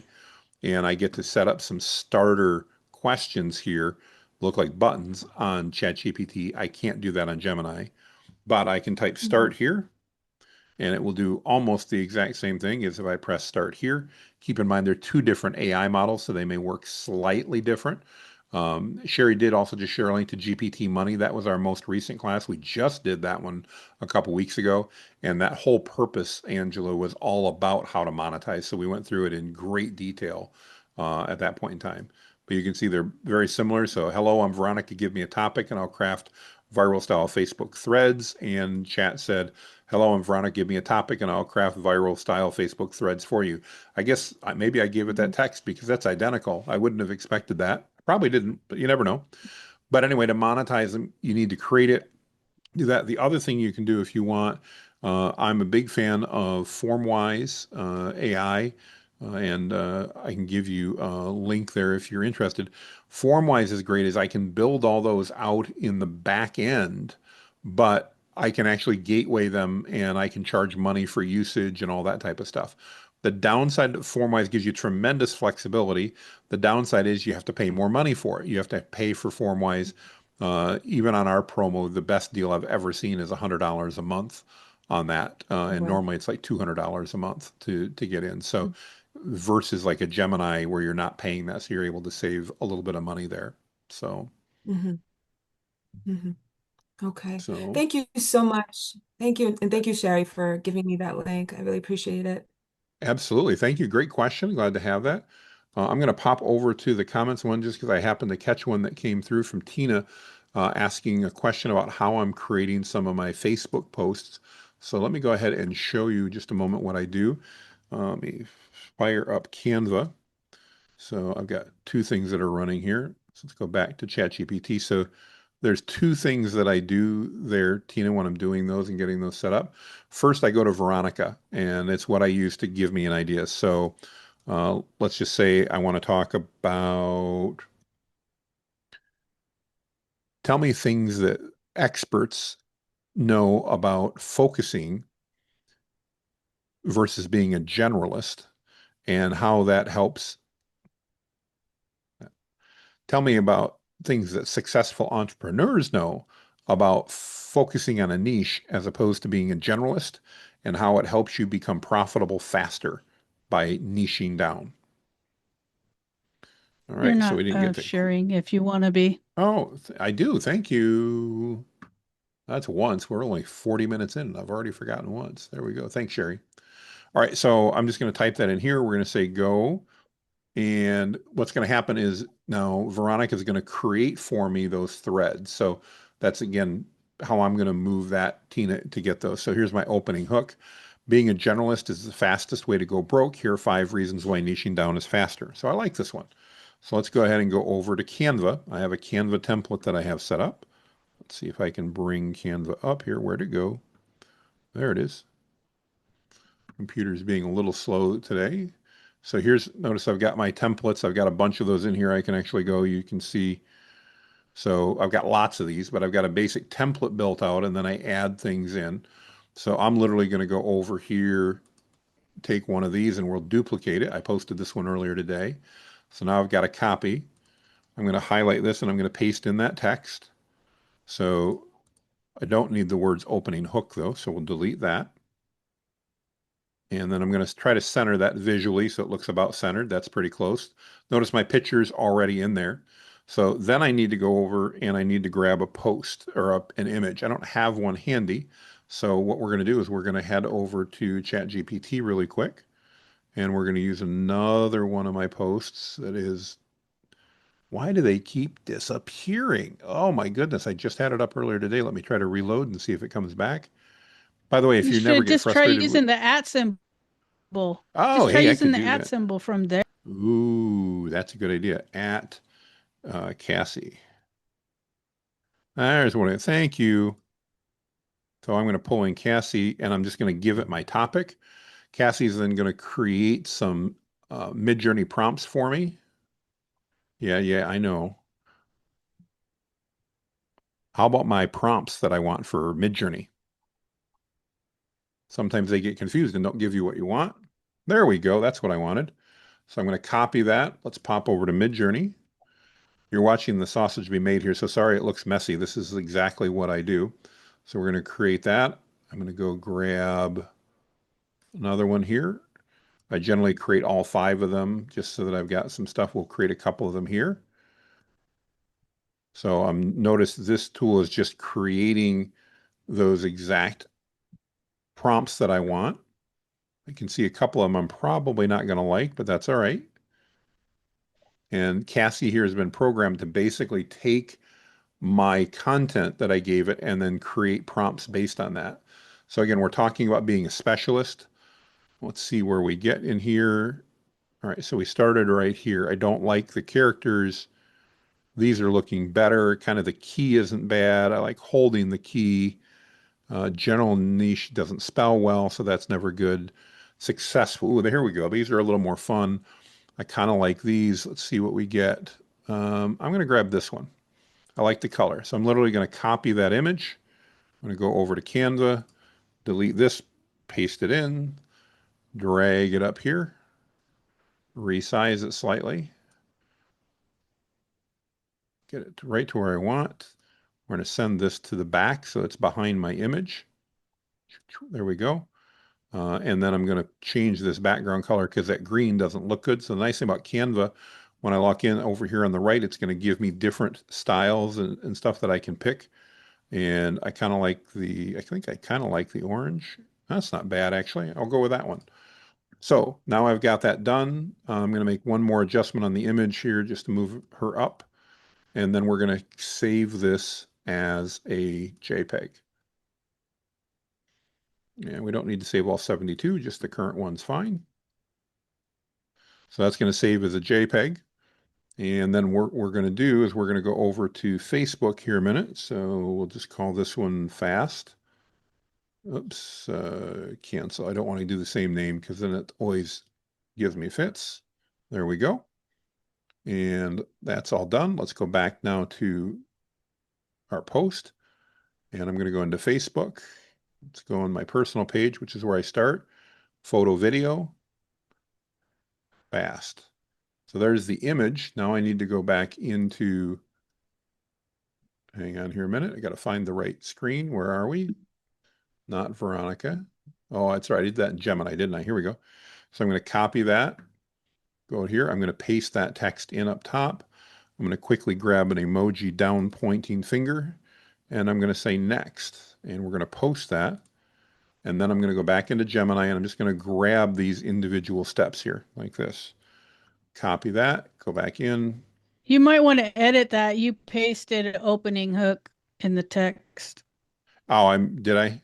And I get to set up some starter questions here, look like buttons on ChatGPT. I can't do that on Gemini, but I can type Mhm. start here and it will do almost the exact same thing as if I press start here. Keep in mind, they're two different AI models, so they may work slightly different. Sherry did also just share a link to GPT Money. That was our most recent class. We just did that one a couple weeks ago. And that whole purpose, Angela, was all about how to monetize. So we went through it in great detail at that point in time. But you can see they're very similar. So, hello, I'm Veronica. Give me a topic, and I'll craft viral style Facebook threads. And chat said, hello, I'm Veronica. Give me a topic, and I'll craft viral style Facebook threads for you. I guess maybe I gave it that Mhm. text because that's identical. I wouldn't have expected that. Probably didn't, but you never know. But anyway, to monetize them, you need to create it, do that. The other thing you can do if you want, I'm a big fan of Formwise AI, and I can give you a link there if you're interested. Formwise is great as I can build all those out in the back end, but I can actually gateway them and I can charge money for usage and all that type of stuff. The downside of Formwise gives you tremendous flexibility. The downside is you have to pay more money for it. You have to pay for Formwise. Even on our promo, the best deal I've ever seen is $100 a month on that. And Wow. normally it's like $200 a month to get in. So versus like a Gemini where you're not paying that, so you're able to save a little bit of money there. So Mm-hmm. Mm-hmm. Okay. so Thank you so much. Thank you. And thank you, Sherry, for giving me that link. I really appreciate it. absolutely. Thank you. Great question. Glad to have that. I'm going to pop over to the comments one just because I happened to catch one that came through from Tina asking a question about how I'm creating some of my Facebook posts. So let me go ahead and show you just a moment what I do. Let me fire up Canva. So I've got two things that are running here. So let's go back to ChatGPT. So there's two things that I do there, Tina, when I'm doing those and getting those set up. First, I go to Veronica, and it's what I use to give me an idea. So let's just say I want to talk about, tell me things that experts know about focusing versus being a generalist and how that helps. Tell me about things that successful entrepreneurs know about focusing on a niche as opposed to being a generalist and how it helps you become profitable faster by niching down. All You're right, so not we didn't get that. sharing if you want to be. Oh, I do. Thank you. That's once. We're only 40 minutes in. I've already forgotten once. There we go. Thanks, Sherry. All right, so I'm just going to type that in here. We're going to say go. And what's going to happen is now Veronica is going to create for me those threads. So that's again how I'm going to move that, Tina, to get those. So here's my opening hook. Being a generalist is the fastest way to go broke. Here are 5 reasons why niching down is faster. So I like this one. So let's go ahead and go over to Canva. I have a Canva template that I have set up. Let's see if I can bring Canva up here. Where'd it go? There it is. Computer's being a little slow today. So here's, notice I've got my templates. I've got a bunch of those in here. I can actually go, you can see. So I've got lots of these, but I've got a basic template built out and then I add things in. So I'm literally going to go over here, take one of these and we'll duplicate it. I posted this one earlier today. So now I've got a copy. I'm going to highlight this and I'm going to paste in that text. So I don't need the words opening hook though, so we'll delete that. And then I'm going to try to center that visually so it looks about centered. That's pretty close. Notice my picture's already in there. So then I need to go over and I need to grab a post or an image. I don't have one handy. So what we're going to do is we're going to head over to ChatGPT really quick. And we're going to use another one of my posts that is, why do they keep disappearing? Oh my goodness, I just had it up earlier today. Let me try to reload and see if it comes back. By the way, if You you never should get just try frustrated with, using the at symbol. oh, Just try hey, I using could the do at that. symbol from there. Ooh, that's a good idea. At Cassie. There's one. Thank you. So I'm going to pull in Cassie and I'm just going to give it my topic. Cassie's then going to create some Midjourney prompts for me. Yeah, I know. How about my prompts that I want for Midjourney? Sometimes they get confused and don't give you what you want. There we go. That's what I wanted. So I'm going to copy that. Let's pop over to Midjourney. You're watching the sausage be made here, so sorry it looks messy. This is exactly what I do. So we're going to create that. I'm going to go grab another one here. I generally create all 5 of them just so that I've got some stuff. We'll create a couple of them here. So notice this tool is just creating those exact prompts that I want. I can see a couple of them I'm probably not going to like, but that's all right. And Cassie here has been programmed to basically take my content that I gave it and then create prompts based on that. So again, we're talking about being a specialist. Let's see where we get in here. All right, so we started right here. I don't like the characters. These are looking better. Kind of the key isn't bad. I like holding the key. General niche doesn't spell well, so that's never good. Successful. Ooh, here we go. These are a little more fun. I kind of like these. Let's see what we get. I'm going to grab this one. I like the color. So I'm literally going to copy that image. I'm going to go over to Canva, delete this, paste it in, drag it up here, resize it slightly, get it right to where I want. We're going to send this to the back so it's behind my image. There we go. And then I'm going to change this background color because that green doesn't look good. So the nice thing about Canva, when I lock in over here on the right, it's going to give me different styles and stuff that I can pick. And I kind of like I think I kind of like the orange. That's not bad, actually. I'll go with that one. So now I've got that done. I'm going to make one more adjustment on the image here just to move her up. And then we're going to save this as a JPEG. And we don't need to save all 72, just the current one's fine. So that's going to save as a JPEG. And then what we're going to do is we're going to go over to Facebook here a minute. So we'll just call this one Fast. Oops, cancel. I don't want to do the same name because then it always gives me fits. There we go. And that's all done. Let's go back now to our post. And I'm going to go into Facebook. Let's go on my personal page, which is where I start. Photo, video, Fast. So there's the image. Now I need to go back into, hang on here a minute. I got to find the right screen. Where are we? Not Veronica. Oh, that's right. I did that in Gemini, didn't I? Here we go. So I'm going to copy that, go here. I'm going to paste that text in up top. I'm going to quickly grab an emoji down pointing finger, and I'm going to say next. And we're going to post that. And then I'm going to go back into Gemini, and I'm just going to grab these individual steps here like this. Copy that, go back in. You might want to edit that. You pasted an opening hook in the text, Oh, did I?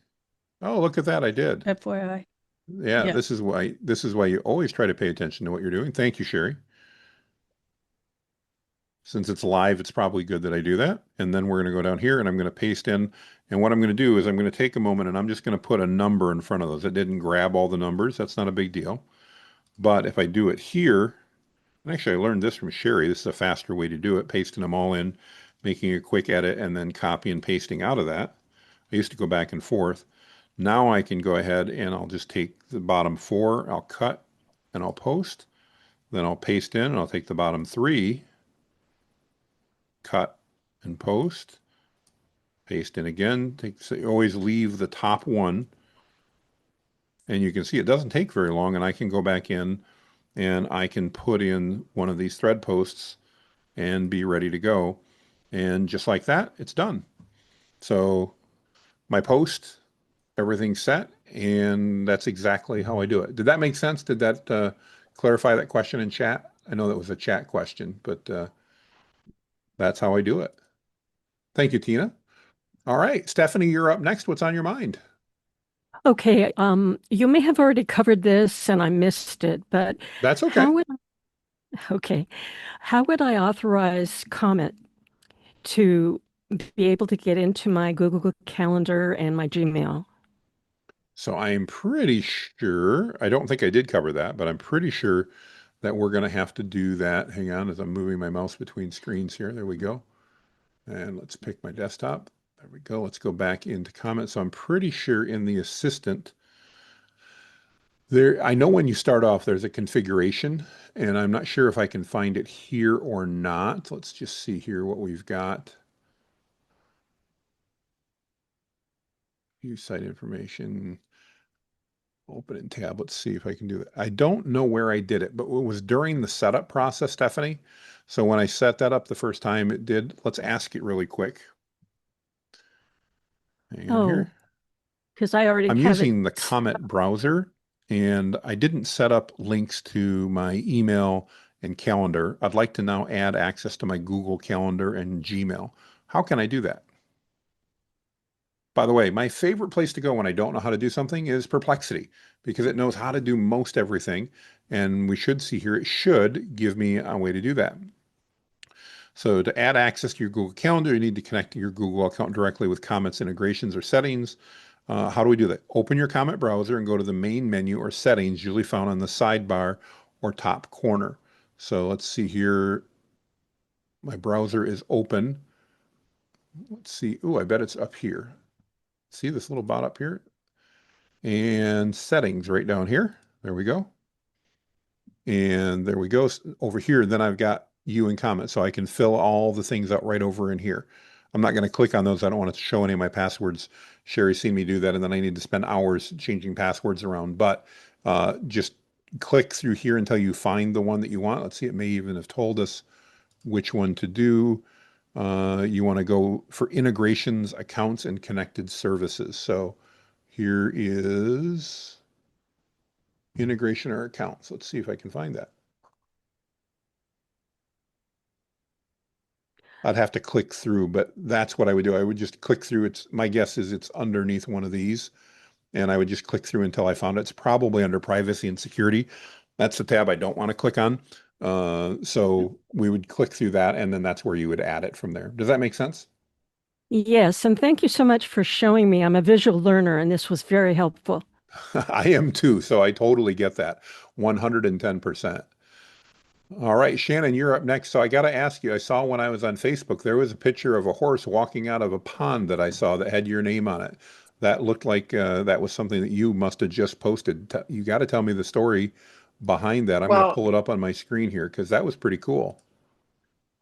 Oh, look at that. I did. FYI. Yeah, Yeah. this is why you always try to pay attention to what you're doing. Thank you, Sherry. Since it's live, it's probably good that I do that. And then we're going to go down here and I'm going to paste in. And what I'm going to do is I'm going to take a moment and I'm just going to put a number in front of those. It didn't grab all the numbers. That's not a big deal. But if I do it here, and actually I learned this from Sherry. This is a faster way to do it, pasting them all in, making a quick edit, and then copy and pasting out of that. I used to go back and forth. Now I can go ahead and I'll just take the bottom 4, I'll cut and I'll post. Then I'll paste in and I'll take the bottom 3, cut and post, paste in again. So always leave the top one. And you can see it doesn't take very long, and I can go back in and I can put in one of these thread posts and be ready to go. And just like that, it's done. So my post, everything's set, and that's exactly how I do it. Did that make sense? Did that clarify that question in chat? I know that was a chat question, but that's how I do it. Thank you, Tina. All right, Stephanie, you're up next. What's on your mind? Okay, you may have already covered this and I missed it, but That's okay. okay, how would I authorize Comet to be able to get into my Google Calendar and my Gmail? So I'm pretty sure, I don't think I did cover that, but I'm pretty sure that we're going to have to do that. Hang on, as I'm moving my mouse between screens here. There we go. And let's pick my desktop. There we go. Let's go back into comments. So I'm pretty sure in the assistant, I know when you start off, there's a configuration, and I'm not sure if I can find it here or not. Let's just see here what we've got. View site information. Open in tab. Let's see if I can do it. I don't know where I did it, but it was during the setup process, Stephanie. So when I set that up the first time, it did. Let's ask it really quick. Hang on Oh, here. because I already I'm have it. using the Comet browser, and I didn't set up links to my email and calendar. I'd like to now add access to my Google Calendar and Gmail. How can I do that? By the way, my favorite place to go when I don't know how to do something is Perplexity, because it knows how to do most everything. And we should see here, it should give me a way to do that. So to add access to your Google Calendar, you need to connect to your Google account directly with comments, integrations, or settings. How do we do that? Open your comment browser and go to the main menu or settings, usually found on the sidebar or top corner. So let's see here. My browser is open. Let's see. Oh, I bet it's up here. See this little bot up here? And settings right down here. There we go. And there we go. Over here, then I've got you and comment. So I can fill all the things out right over in here. I'm not going to click on those. I don't want to show any of my passwords. Sherry's seen me do that, and then I need to spend hours changing passwords around. But just click through here until you find the one that you want. Let's see, it may even have told us which one to do. You want to go for integrations, accounts, and connected services. So here is integration or accounts. Let's see if I can find that. I'd have to click through, but that's what I would do. I would just click through. My guess is it's underneath one of these, and I would just click through until I found it. It's probably under privacy and security. That's the tab I don't want to click on. So we would click through that, and then that's where you would add it from there. Does that make sense? Yes, and thank you so much for showing me. I'm a visual learner, and this was very helpful. I am too, so I totally get that. 110%. All right, Shannon, you're up next. So I got to ask you, I saw when I was on Facebook, there was a picture of a horse walking out of a pond that I saw that had your name on it. That looked like that was something that you must have just posted. You got to tell me the story behind that. I'm going to Well, pull it up on my screen here because that was pretty cool.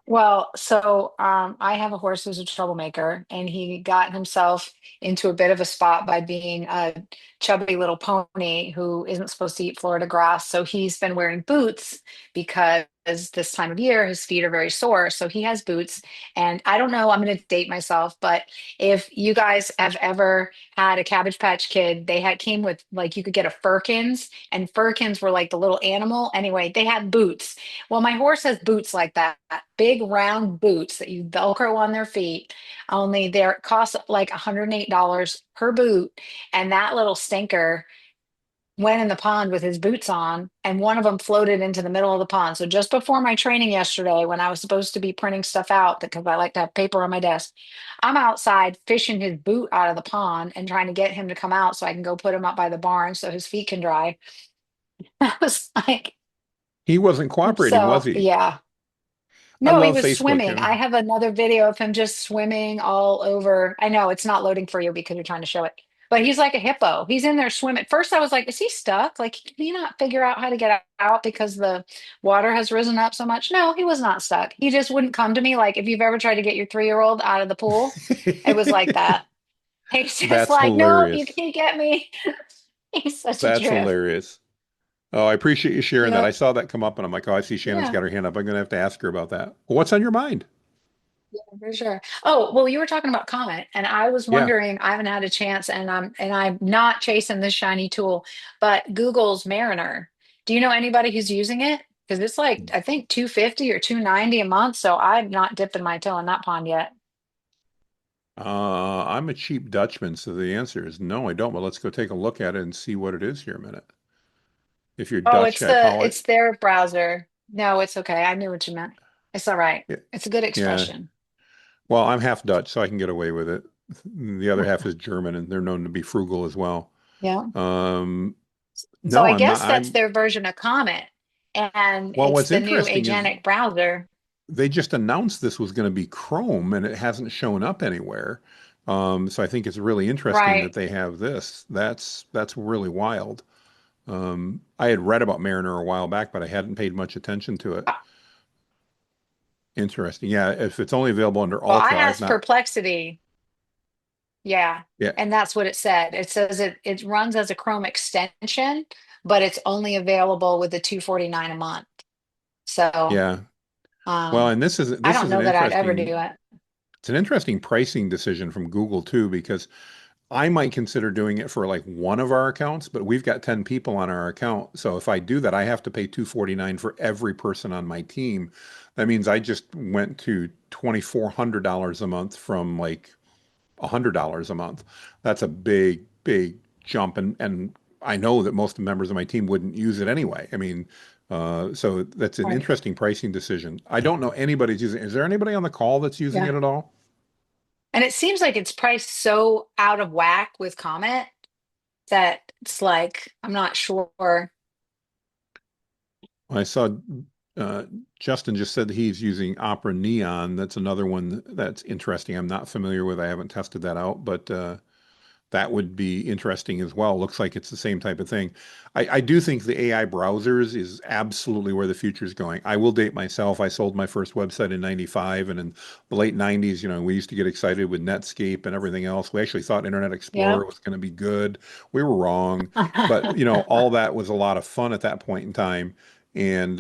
I have a horse who's a troublemaker, and he got himself into a bit of a spot by being a chubby little pony who isn't supposed to eat Florida grass. So he's been wearing boots because this time of year his feet are very sore. So he has boots. And I don't know, I'm going to date myself, but if you guys have ever had a Cabbage Patch Kid, they had came with like you could get a Firkins, and Firkins were like the little animal. Anyway, they had boots. Well, my horse has boots like that, big round boots that you Velcro on their feet. Only they cost like $108 per boot. And that little stinker went in the pond with his boots on, and one of them floated into the middle of the pond. So just before my training yesterday, when I was supposed to be printing stuff out because I like to have paper on my desk, I'm outside fishing his boot out of the pond and trying to get him to come out so I can go put him up by the barn so his feet can dry. I was like, He wasn't cooperating, was so he? yeah. I No, he love was Facebook, swimming. I have another video of him just swimming all over. I know it's not loading for you because you're trying to show it, but he's like a hippo. He's in there swimming. At first, I was like, is he stuck? Like, can he not figure out how to get out because the water has risen up so much? No, he was not stuck. He just wouldn't come to me. Like, if you've ever tried to get your 3-year-old out of the pool, it was like that. He's just That's like, no, you hilarious. can't get me. He's such a That's trip. hilarious. Oh, I appreciate you sharing that. I Yep. saw that come up and I'm like, oh, I see Shannon's Yeah. got her hand up. I'm going to have to ask her about that. Well, what's on your mind? Yeah, for sure. Oh, well, you were talking about Comet, and I was Yeah. wondering, I haven't had a chance, and I'm not chasing this shiny tool, but Google's Mariner. Do you know anybody who's using it? Because it's like I think 250 or 290 a month, so I'm not dipping my toe in that pond yet. I'm a cheap Dutchman, so the answer is no, I don't. But let's go take a look at it and see what it is here a minute. If you're Oh, Dutch, I apologize. it's their browser. No, it's okay. I knew what you meant. It's all right. Yeah, It's a good yeah. expression. Well, I'm half Dutch, so I can get away with it. The other half is German, and they're known to be frugal as well. Yeah. Um, So no, I I'm not. guess that's their version of Comet, and Well, it's what's the new interesting is agentic browser. they just announced this was going to be Chrome and it hasn't shown up anywhere. So I think it's really interesting that Right. they have this. That's really wild. I had read about Mariner a while back, but I hadn't paid much attention to it. Interesting. Yeah, if it's only available under Well, I Ultra, I've asked not. Perplexity. Yeah. Yeah, And that's what it said. It says it runs as a Chrome extension, but it's only available with the 249 a month. So yeah. Well, um and this is I this don't is know that I'd ever do it. an interesting pricing decision from Google too, because I might consider doing it for like one of our accounts, but we've got 10 people on our account. So if I do that, I have to pay 249 for every person on my team. That means I just went to $2,400 a month from like $100 a month. That's a big, big jump. And I know that most members of my team wouldn't use it anyway. I mean, so that's an Right. interesting pricing decision. I don't know anybody's using it. Is there anybody on the call that's using Yeah. it at all? And it seems like it's priced so out of whack with Comet that it's like, I'm not sure. I saw uh, Justin just said that he's using Opera Neon. That's another one that's interesting. I'm not familiar with. I haven't tested that out, but that would be interesting as well. Looks like it's the same type of thing. I do think the AI browsers is absolutely where the future is going. I will date myself. I sold my first website in 95, and in the late 90s, we used to get excited with Netscape and everything else. We actually thought Internet Explorer Yep. was going to be good. We were wrong. But, all that was a lot of fun at that point in time. And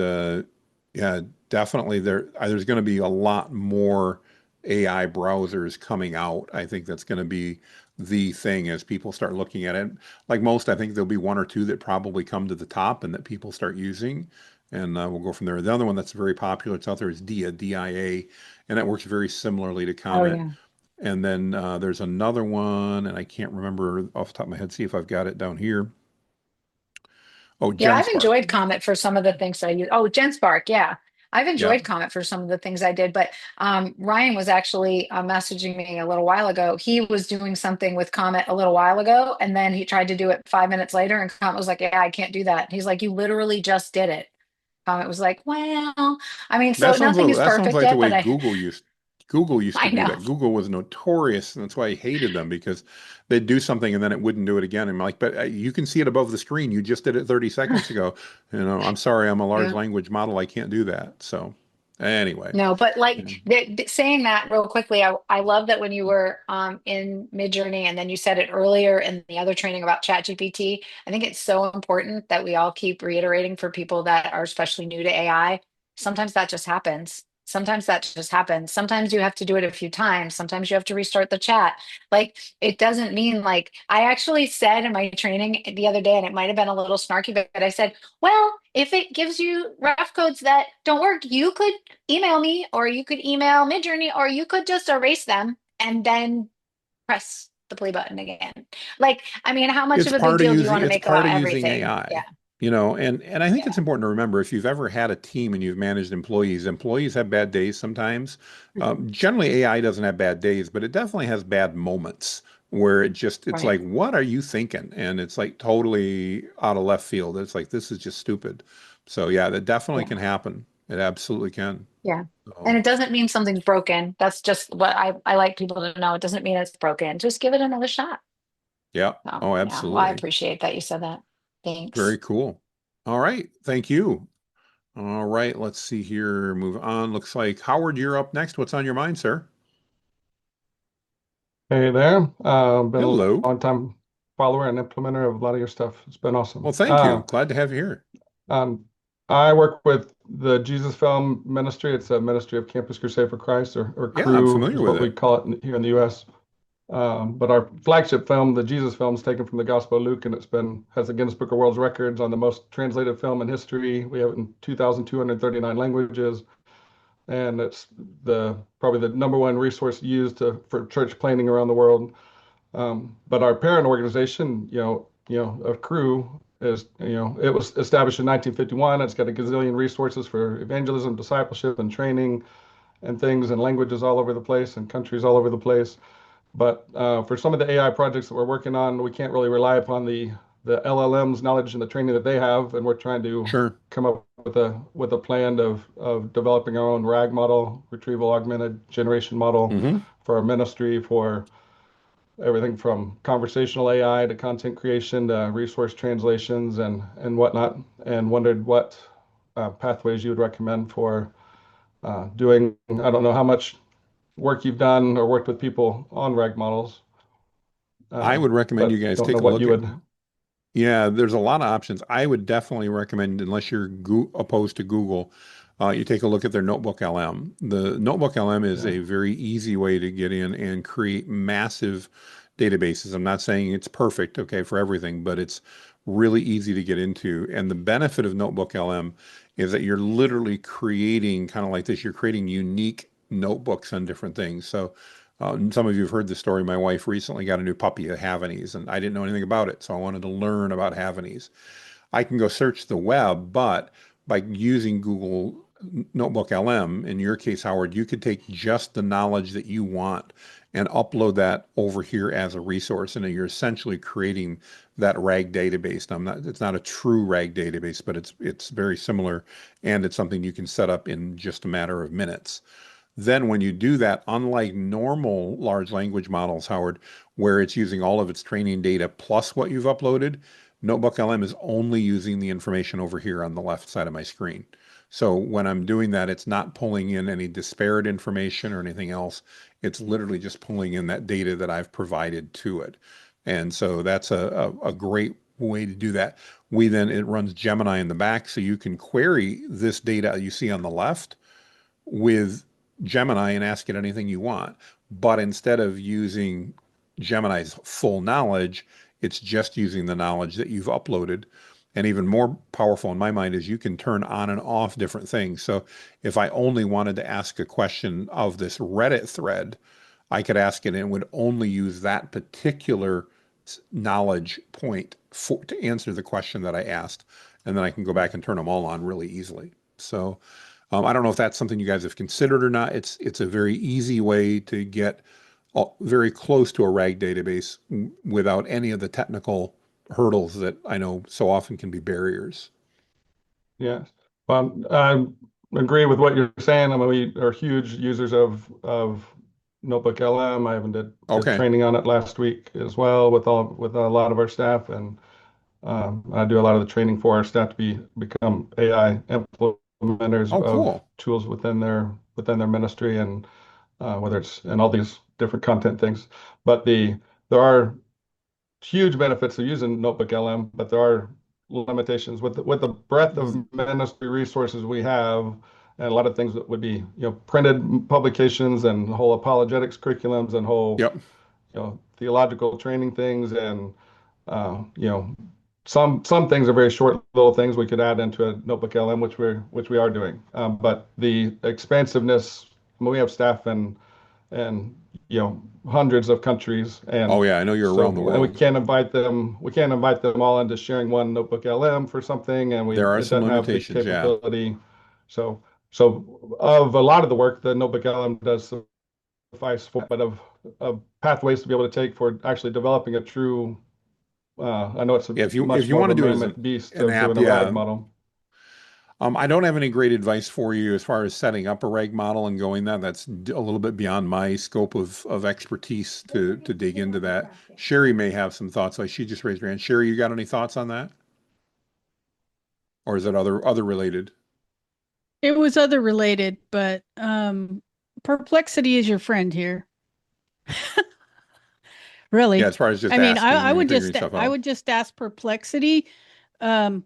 yeah, definitely there's going to be a lot more AI browsers coming out. I think that's going to be the thing as people start looking at it. Like most, I think there'll be one or two that probably come to the top and that people start using, and we'll go from there. The other one that's very popular, it's out there, is DIA, DIA, and that works very similarly to Oh Comet. yeah. And then there's another one, and I can't remember off the top of my head. See if I've got it down here. Oh, Yeah, I've GenSpark. enjoyed Comet for some of the things I use. Oh, GenSpark, yeah. I've Yeah. enjoyed Comet for some of the things I did, but Ryan was actually messaging me a little while ago. He was doing something with Comet a little while ago, and then he tried to do it 5 minutes later, and Comet was like, "Yeah, I can't do that." He's like, "You literally just did it." Comet was like, "Well, I mean, so nothing is That sounds perfect like the yet, way but Google used to I do know, that. Google was notorious, and that's why I hated them because they'd do something and then it wouldn't do it again. And I'm like, but you can see it above the screen. You just did it 30 seconds ago. I'm sorry, I'm a large yeah. language model. I can't do that. So anyway, No, but like yeah. saying that real quickly, I love that when you were in Midjourney and then you said it earlier in the other training about ChatGPT. I think it's so important that we all keep reiterating for people that are especially new to AI. Sometimes that just happens. Sometimes that just happens. Sometimes you have to do it a few times. Sometimes you have to restart the chat. Like it doesn't mean like I actually said in my training the other day, and it might have been a little snarky, but I said, well, if it gives you rough codes that don't work, you could email me or you could email Midjourney or you could just erase them and then press the play button again. Like, I mean, how much of a big deal do you want to It's make part about of using everything? Yeah, AI, and I think yeah, it's important to remember if you've ever had a team and you've managed employees, employees have bad days sometimes. Generally, AI doesn't have bad days, but it definitely has bad moments where it's right. like, what are you thinking? And it's like totally out of left field. It's like, this is just stupid. So yeah, that definitely Yeah, can happen. It absolutely can. yeah. And So it doesn't mean something's broken. That's just what I like people to know. It doesn't mean it's broken. Just give it another shot. yeah. So, Oh, yeah. Well, I absolutely. appreciate that you said that. Very Thanks. cool. All right. Thank you. All right, let's see here. Move on. Looks like Howard, you're up next. What's on your mind, sir? Hey there. Been a Hello. long time follower and implementer of a lot of your stuff. It's been Well, awesome. thank you. Glad to have you here. Um, I work with the Jesus Film Ministry. It's a ministry of Campus Crusade for Christ, or Yeah, I'm Crew familiar is with what we it. call it here in the U.S. But our flagship film, the Jesus film, is taken from the Gospel of Luke, and has the Guinness Book of World Records on the most translated film in history. We have it in 2,239 languages, and it's the probably the number one resource used for church planning around the world. But our parent organization, a crew it was established in 1951. It's got a gazillion resources for evangelism, discipleship, and training and things and languages all over the place and countries all over the place. But for some of the AI projects that we're working on, we can't really rely upon the LLM's knowledge and the training that they have, and we're trying to Sure. come up with a plan of developing our own RAG model, retrieval augmented generation model Hmm. for our ministry for everything from conversational AI to content creation to resource translations and whatnot, and wondered what pathways you would recommend for doing. I don't know how much work you've done or worked with people on reg models, I would recommend you but guys don't know take a what look you at. would. Yeah, there's a lot of options. I would definitely recommend, unless you're opposed to Google, you take a look at their Notebook LM. The Notebook LM is Yeah, a very easy way to get in and create massive databases. I'm not saying it's perfect, okay, for everything, but it's really easy to get into. And the benefit of Notebook LM is that you're literally creating kind of like this. You're creating unique notebooks on different things. So some of you have heard the story. My wife recently got a new puppy, a Havanese, and I didn't know anything about it. So I wanted to learn about Havanese. I can go search the web, but by using Google Notebook LM, in your case, Howard, you could take just the knowledge that you want and upload that over here as a resource. And you're essentially creating that RAG database. It's not a true RAG database, but it's very similar, and it's something you can set up in just a matter of minutes. Then when you do that, unlike normal large language models, Howard, where it's using all of its training data plus what you've uploaded, NotebookLM is only using the information over here on the left side of my screen. So when I'm doing that, it's not pulling in any disparate information or anything else. It's literally just pulling in that data that I've provided to it. And so that's a great way to do that. It runs Gemini in the back, so you can query this data you see on the left with Gemini and ask it anything you want. But instead of using Gemini's full knowledge, it's just using the knowledge that you've uploaded. And even more powerful in my mind is you can turn on and off different things. So if I only wanted to ask a question of this Reddit thread, I could ask it and it would only use that particular knowledge point to answer the question that I asked. And then I can go back and turn them all on really easily. So I don't know if that's something you guys have considered or not. It's a very easy way to get very close to a RAG database without any of the technical hurdles that I know so often can be barriers. Yes. Well, I agree with what you're saying. I mean, we are huge users of Notebook LM. I even did Okay. training on it last week as well with a lot of our staff, and I do a lot of the training for our staff to become AI implementers Oh, of cool. tools within their ministry, and whether it's in all these different content things. But there are huge benefits of using Notebook LM, but there are limitations with the breadth of ministry resources we have, and a lot of things that would be printed publications and whole apologetics curriculums and whole Yep. theological training things, and you know some things are very short little things we could add into a Notebook LM, which we are doing. But the expansiveness, we have staff and hundreds of countries, Oh, and yeah, I know you're around the so world. we can't invite them all into sharing one Notebook LM for something, and There are it some doesn't have the limitations, yeah. capability. So of a lot of the work the Notebook LM does suffice for, but of pathways to be able to take for actually developing a true I know it's a If much you more want of to a do it as mammoth beast an of app, doing a RAG yeah. model. I don't have any great advice for you as far as setting up a RAG model and going that. That's a little bit beyond my scope of expertise to dig into that. Sherry may have some thoughts. Like she just raised her hand. Sherry, you got any thoughts on that? Or is it other related? It was other related, but Perplexity is your friend here. Yeah, Really. as far as just I mean, asking I and would figuring just stuff I out. would just ask Perplexity. Um,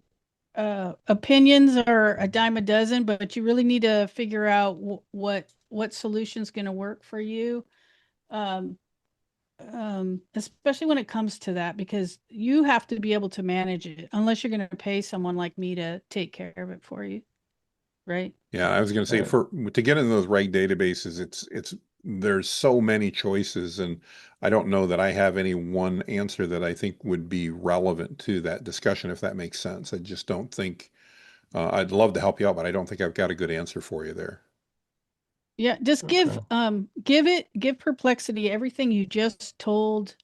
Opinions are a dime a dozen, but you really need to figure out what solution's going to work for you. Um, Especially when it comes to that, because you have to be able to manage it unless you're going to pay someone like me to take care of it for you, right? Yeah, I was going to say Right. to get into those RAG databases, there's so many choices, and I don't know that I have any one answer that I think would be relevant to that discussion, if that makes sense. I just don't think I'd love to help you out, but I don't think I've got a good answer for you there. Yeah, just Okay. give Perplexity everything you just told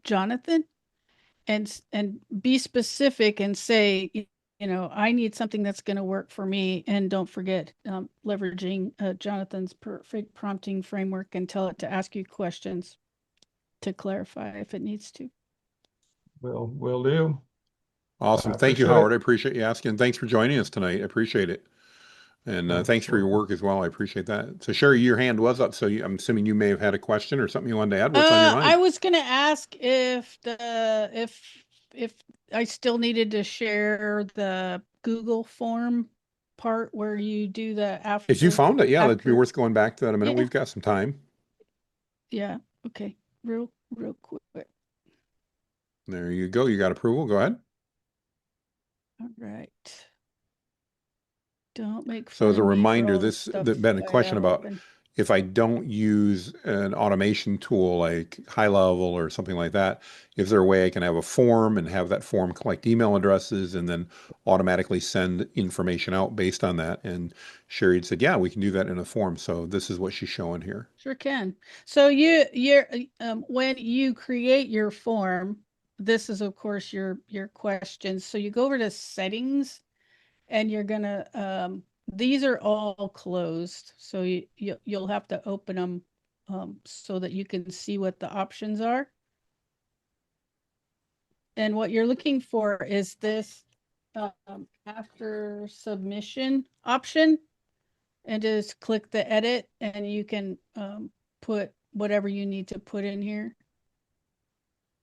Jonathan, and be specific and say, I need something that's going to work for me, and don't forget leveraging Jonathan's perfect prompting framework, and tell it to ask you questions to clarify if it needs to. Will do. Awesome. I Thank you, appreciate Howard. I it. appreciate you asking. Thanks for joining us tonight. I appreciate it. And thanks for your Welcome. work as well. I appreciate that. So, Sherry, your hand was up, so I'm assuming you may have had a question or something you wanted to add. What's on your I mind? was going to ask if I still needed to share the Google form part where you do the If you after found it, yeah, that'd be after. worth going back to that a minute. Yeah, We've got some time. yeah. Okay. Real quick. There you go. You got approval. Go ahead. All right. Don't make So fun as a of me for reminder, all the this stuff there's been a I question have about, open. if I don't use an automation tool like High Level or something like that, is there a way I can have a form and have that form collect email addresses and then automatically send information out based on that? And Sherry said, yeah, we can do that in a form. So this is what she's showing here. Sure can. So when you create your form, this is of course your questions. So you go over to settings and you're gonna these are all closed. So you'll have to open them so that you can see what the options are. And what you're looking for is this after submission option, and just click the edit and you can put whatever you need to put in here.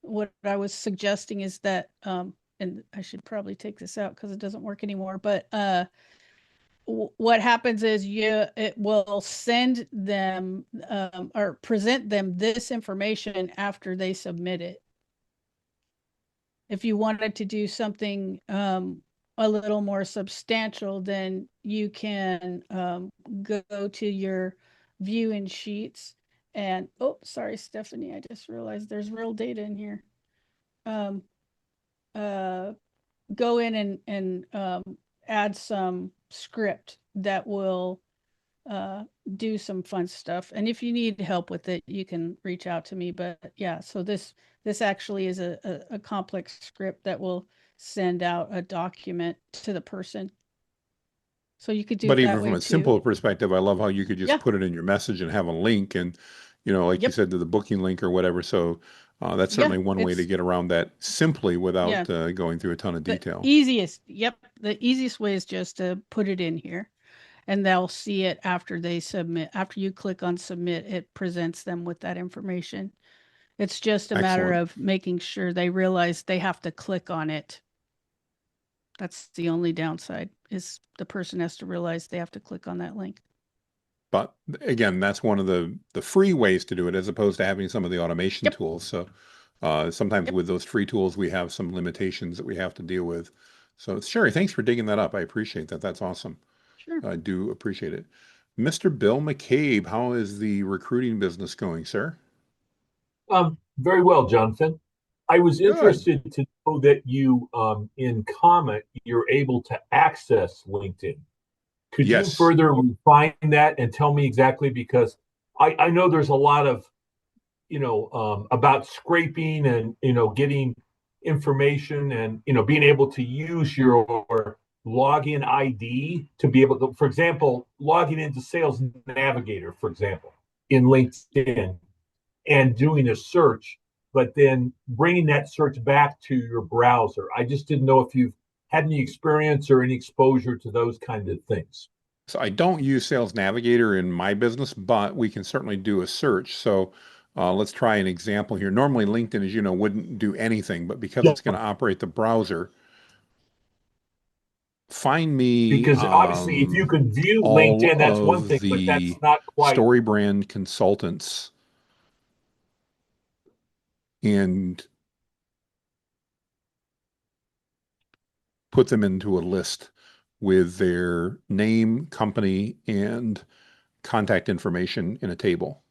What I was suggesting is that, and I should probably take this out because it doesn't work anymore, but what happens is it will send them or present them this information after they submit it. If you wanted to do something a little more substantial, then you can go to your view in sheets and, oh, sorry, Stephanie, I just realized there's real data in here. Um, go in and add some script that will do some fun stuff. And if you need help with it, you can reach out to me. But yeah, so this actually is a complex script that will send out a document to the person. So you could do But it even that from way a too. simple perspective, I love how you could just Yeah. put it in your message and have a link and, like you Yep. said, to the booking link or whatever. So that's Yeah. certainly one way to get around that simply without Yeah. going through a ton of The detail. easiest. Yep. The easiest way is just to put it in here, and they'll see it after they submit. After you click on submit, it presents them with that information. It's just a matter Excellent. of making sure they realize they have to click on it. That's the only downside, is the person has to realize they have to click on that link. But again, that's one of the free ways to do it as opposed to having some of the automation Yep. tools. So sometimes Yep. with those free tools, we have some limitations that we have to deal with. So Sherry, thanks for digging that up. I appreciate that. That's awesome. Sure. I do appreciate it. Mr. Bill McCabe, how is the recruiting business going, sir? Very well, Jonathan. I was Good. interested to know that you, in comment, you're able to access LinkedIn. Could you Yes. further refine that and tell me exactly? Because I know there's a lot of, about scraping and, getting information and, being able to use your login ID to be able to, for example, logging into Sales Navigator, for example, in LinkedIn and doing a search, but then bringing that search back to your browser. I just didn't know if you've had any experience or any exposure to those kind of things. So I don't use Sales Navigator in my business, but we can certainly do a search. So let's try an example here. Normally, LinkedIn, as you know, wouldn't do anything, but because Yeah, it's going to operate the browser, find me because obviously, if you could view all LinkedIn, that's one of thing, but the that's not quite. story brand consultants and put them into a list with their name, company, and contact information in a table.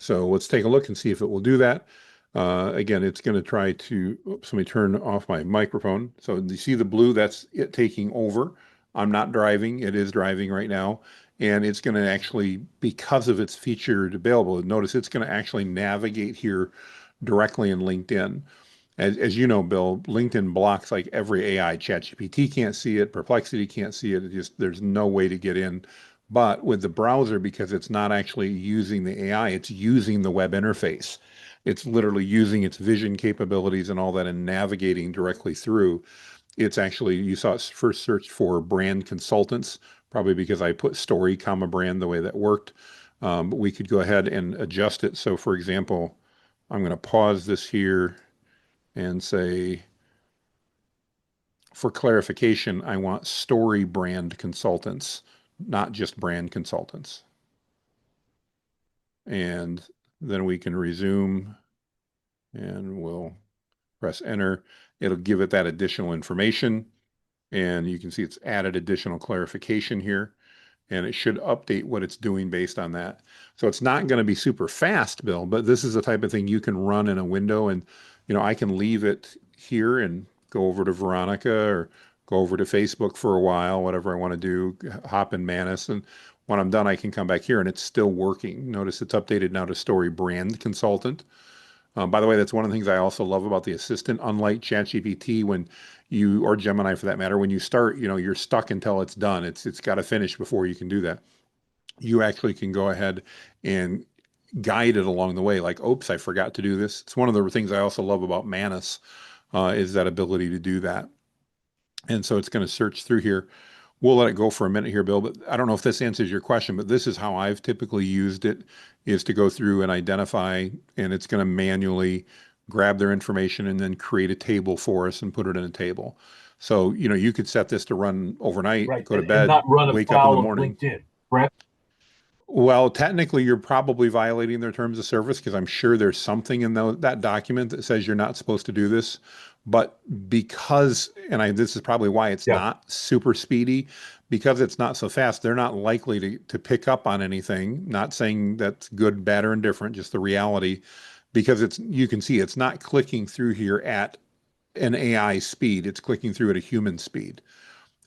So let's take a look and see if it will do that. Again, it's going to try to, oops, let me turn off my microphone. So you see the blue, that's it taking over. I'm not driving, it is driving right now. And it's going to actually, because of its featured available, notice it's going to actually navigate here directly in LinkedIn. As you know, Bill, LinkedIn blocks like every AI. ChatGPT can't see it, Perplexity can't see it. It just, there's no way to get in. But with the browser, because it's not actually using the AI, it's using the web interface. It's literally using its vision capabilities and all that and navigating directly through. It's actually, you saw it first search for brand consultants, probably because I put story, comma, brand the way that worked. But we could go ahead and adjust it. So for example, I'm going to pause this here and say, for clarification, I want story brand consultants, not just brand consultants. And then we can resume and we'll press enter. It'll give it that additional information. And you can see it's added additional clarification here. and it should update what it's doing based on that. So it's not going to be super fast, Bill, but this is the type of thing you can run in a window, and I can leave it here and go over to Veronica or go over to Facebook for a while, whatever I want to do, hop in Manus, and when I'm done, I can come back here and it's still working. Notice it's updated now to Story Brand Consultant. By the way, that's one of the things I also love about the assistant. Unlike ChatGPT, when you, or Gemini for that matter, when you start, you're stuck until it's done. It's got to finish before you can do that. You actually can go ahead and guide it along the way. Like, oops, I forgot to do this. It's one of the things I also love about Manus, is that ability to do that. And so it's going to search through here. We'll let it go for a minute here, Bill, but I don't know if this answers your question, but this is how I've typically used it, is to go through and identify, and it's going to manually grab their information and then create a table for us and put it in a table. So, you could set this to run overnight, Right. go to And bed, not run wake up in the afoul of morning. LinkedIn, correct? Well, technically, you're probably violating their terms of service because I'm sure there's something in that document that says you're not supposed to do this. But because, this is probably why it's Yeah. not super speedy, because it's not so fast, they're not likely to pick up on anything. Not saying that's good, bad, or indifferent, just the reality, because you can see it's not clicking through here at an AI speed. It's clicking through at a human speed.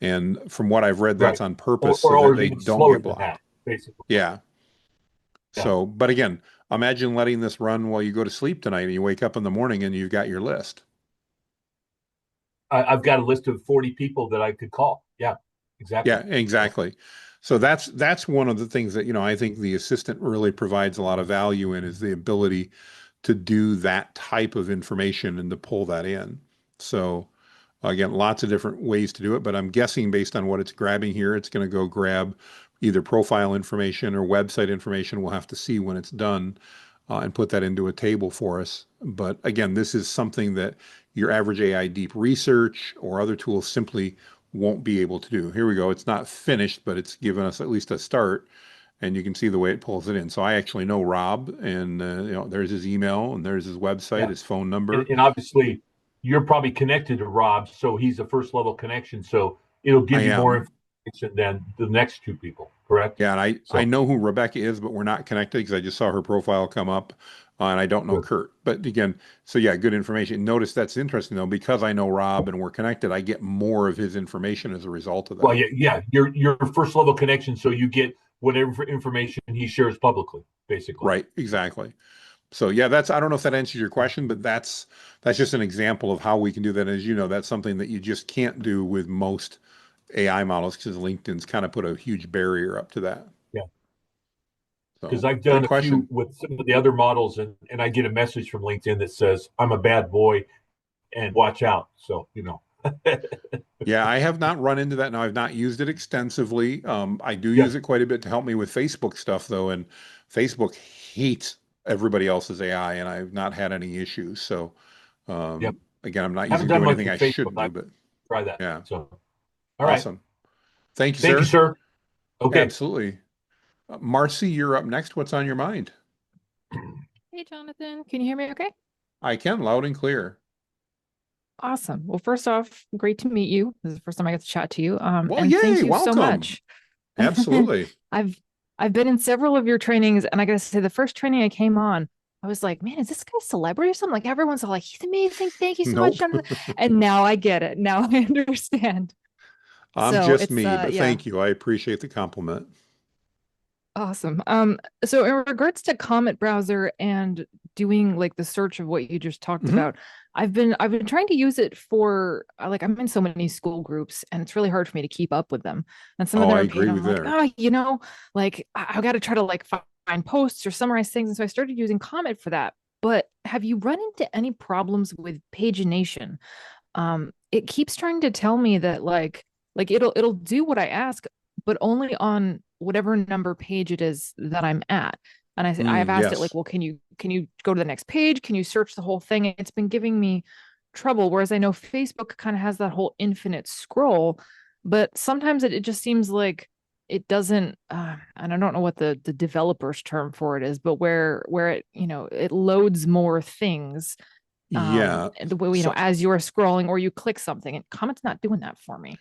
And from what I've read, that's Right. on purpose so that Or they even don't slower get than that, blocked. basically. Yeah. Yeah. So, but again, imagine letting this run while you go to sleep tonight and you wake up in the morning and you've got your list. I've got a list of 40 people that I could call. Yeah, exactly. Yeah, exactly. So that's one of the things that, I think the assistant really provides a lot of value in, is the ability to do that type of information and to pull that in. So again, lots of different ways to do it, but I'm guessing based on what it's grabbing here, it's going to go grab either profile information or website information. We'll have to see when it's done, and put that into a table for us. But again, this is something that your average AI deep research or other tools simply won't be able to do. Here we go. It's not finished, but it's given us at least a start, and you can see the way it pulls it in. So I actually know Rob, and there's his email, and there's his website, Yeah. his phone number. And obviously, you're probably connected to Rob, so he's a first level connection. So it'll I give you more am. information than the next two people, correct? Yeah, and I So know who Rebecca is, but we're not connected because I just saw her profile come up, and I don't know good. Kurt. But again, so yeah, good information. Notice that's interesting though, because I know Rob and we're connected, I get more of his information as a result of Well, that. yeah, you're first level connection, so you get whatever information he shares publicly, basically. Right, exactly. So yeah, I don't know if that answers your question, but that's just an example of how we can do that. As you know, that's something that you just can't do with most AI models because LinkedIn's kind of put a huge barrier up to that. Yeah. Because So I've good done a few question. with some of the other models, and I get a message from LinkedIn that says, I'm a bad boy and watch out. So, Yeah, I have not run into that. Now, I've not used it extensively. I do yeah, use it quite a bit to help me with Facebook stuff, though, and Facebook hates everybody else's AI, and I've not had any issues. So, yep. again, I'm not Haven't using done doing much anything with I Facebook. should I do, but try that. yeah, So, all right. awesome. Thank you, Thank you, sir. sir. Okay. Absolutely. Marcy, you're up next. What's on your mind? Hey, Jonathan, can you hear me okay? I can, loud and clear. Awesome. Well, first off, great to meet you. This is the first time I get to chat to you. Well, And thank yay, you so welcome. much. Absolutely. I've I've been in several of your trainings, and I gotta say, the first training I came on, I was like, man, is this guy a celebrity or something? Like everyone's all like, he's amazing. Thank you so much, Nope. Jonathan. And now I get it. Now I understand. I'm So just it's me, but yeah. thank you. I appreciate the compliment. Awesome. So in regards to Comet Browser and doing like the search of what you just talked Hmm. about, I've been trying to use it for like I'm in so many school groups and it's really hard for me to keep up with them. And some of Oh, them I are paid. agree I'm with like, there. oh, like I've got to try to like find posts or summarize things. And so I started using Comet for that. But have you run into any problems with pagination? It keeps trying to tell me that like it'll do what I ask, but only on whatever number page it is that I'm at. And I've asked it like, Yes. well, can you go to the next page? Can you search the whole thing? And it's been giving me trouble. Whereas I know Facebook kind of has that whole infinite scroll, but sometimes it just seems like it doesn't and I don't know what the developer's term for it is, but where it, it loads more things Yeah. the way So as you're scrolling or you click something, and Comet's not doing that for me.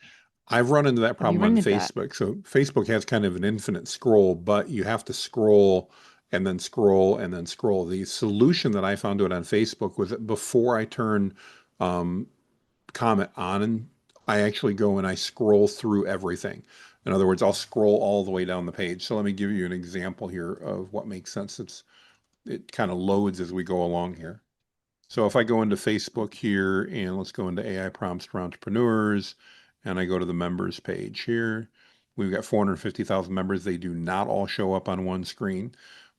I've run into that Have you problem run on into that? Facebook. So Facebook has kind of an infinite scroll, but you have to scroll and then scroll and then scroll. The solution that I found to it on Facebook was that before I turn um, comment on, and I actually go and I scroll through everything. In other words, I'll scroll all the way down the page. So let me give you an example here of what makes sense. It kind of loads as we go along here. So if I go into Facebook here and let's go into AI prompts for entrepreneurs and I go to the members page here, we've got 450,000 members. They do not all show up on one screen,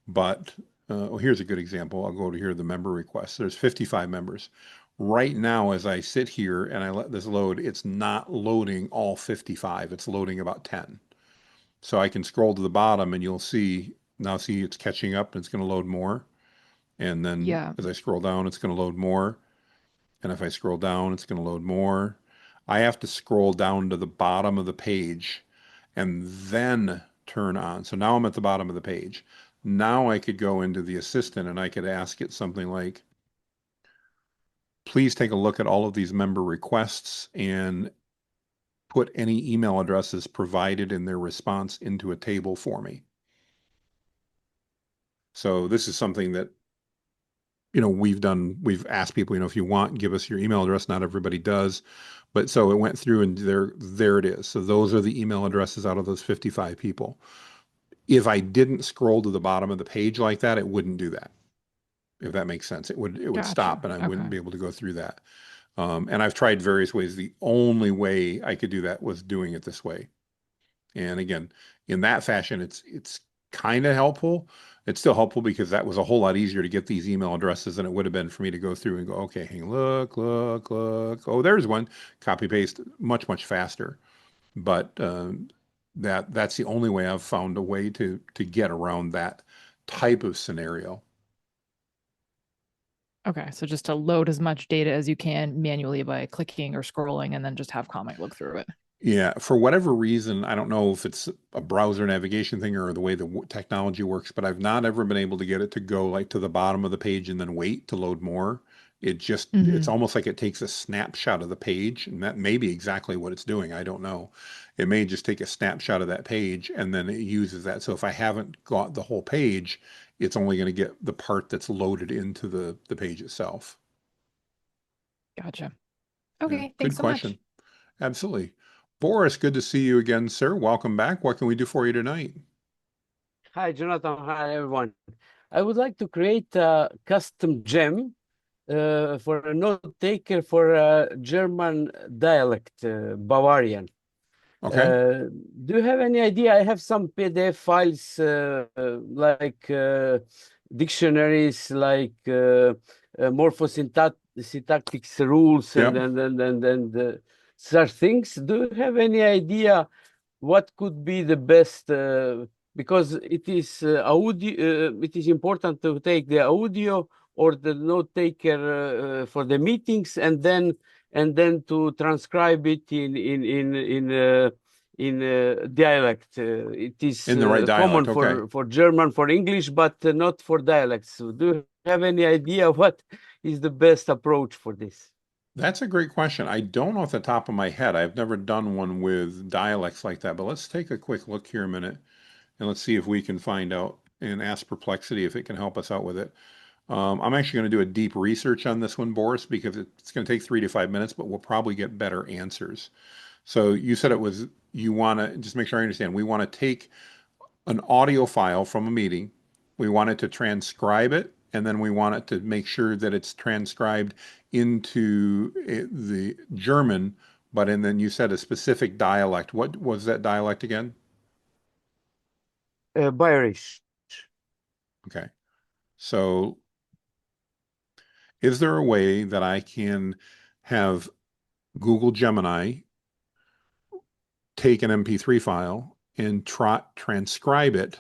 but well, here's a good example. I'll go to here, the member requests. There's 55 members. Right now, as I sit here and I let this load, it's not loading all 55. It's loading about 10. So I can scroll to the bottom and you'll see, now see it's catching up and it's going to load more. And then Yeah. as I scroll down, it's going to load more. And if I scroll down, it's going to load more. I have to scroll down to the bottom of the page and then turn on. So now I'm at the bottom of the page. Now I could go into the assistant and I could ask it something like, please take a look at all of these member requests and put any email addresses provided in their response into a table for me. So this is something that we've asked people, if you want, give us your email address. Not everybody does. But so it went through and there it is. So those are the email addresses out of those 55 people. If I didn't scroll to the bottom of the page like that, it wouldn't do that. If that makes sense, it would Gotcha. stop and I wouldn't Okay. be able to go through that. And I've tried various ways. The only way I could do that was doing it this way. And again, in that fashion, it's kind of helpful. It's still helpful because that was a whole lot easier to get these email addresses than it would have been for me to go through and go, okay, hey, look, look, look. Oh, there's one. Copy paste much, much faster. But that's the only way I've found a way to get around that type of scenario. Okay. So just to load as much data as you can manually by clicking or scrolling and then just have Comic look through it. Yeah, for whatever reason, I don't know if it's a browser navigation thing or the way the technology works, but I've not ever been able to get it to go like to the bottom of the page and then wait to load more. It's Mm-hmm. almost like it takes a snapshot of the page, and that may be exactly what it's doing. I don't know. It may just take a snapshot of that page and then it uses that. So if I haven't got the whole page, it's only going to get the part that's loaded into the page itself. Gotcha. Yeah, Okay. good Thanks so much. question. Absolutely. Boris, good to see you again, sir. Welcome back. What can we do for you tonight? Hi, Jonathan. Hi, everyone. I would like to create a custom gem for a note taker for a German dialect, Bavarian. Okay. Do you have any idea? I have some PDF files like dictionaries, like morphosyntactics rules, and Yep. such things. Do you have any idea what could be the best? Because it is audio. It is important to take the audio or the note taker for the meetings, and then to transcribe it in dialect. It is In the right common dialect. Okay. for German, for English, but not for dialects. So do you have any idea what is the best approach for this? That's a great question. I don't know off the top of my head. I've never done one with dialects like that, but let's take a quick look here a minute and let's see if we can find out and ask Perplexity if it can help us out with it. I'm actually going to do a deep research on this one, Boris, because it's going to take 3 to 5 minutes, but we'll probably get better answers. So you said you want to, just make sure I understand, we want to take an audio file from a meeting. We want it to transcribe it, and then we want it to make sure that it's transcribed into the German, and then you said a specific dialect. What was that dialect again? Bayerisch. Okay. So is there a way that I can have Google Gemini take an MP3 file and transcribe it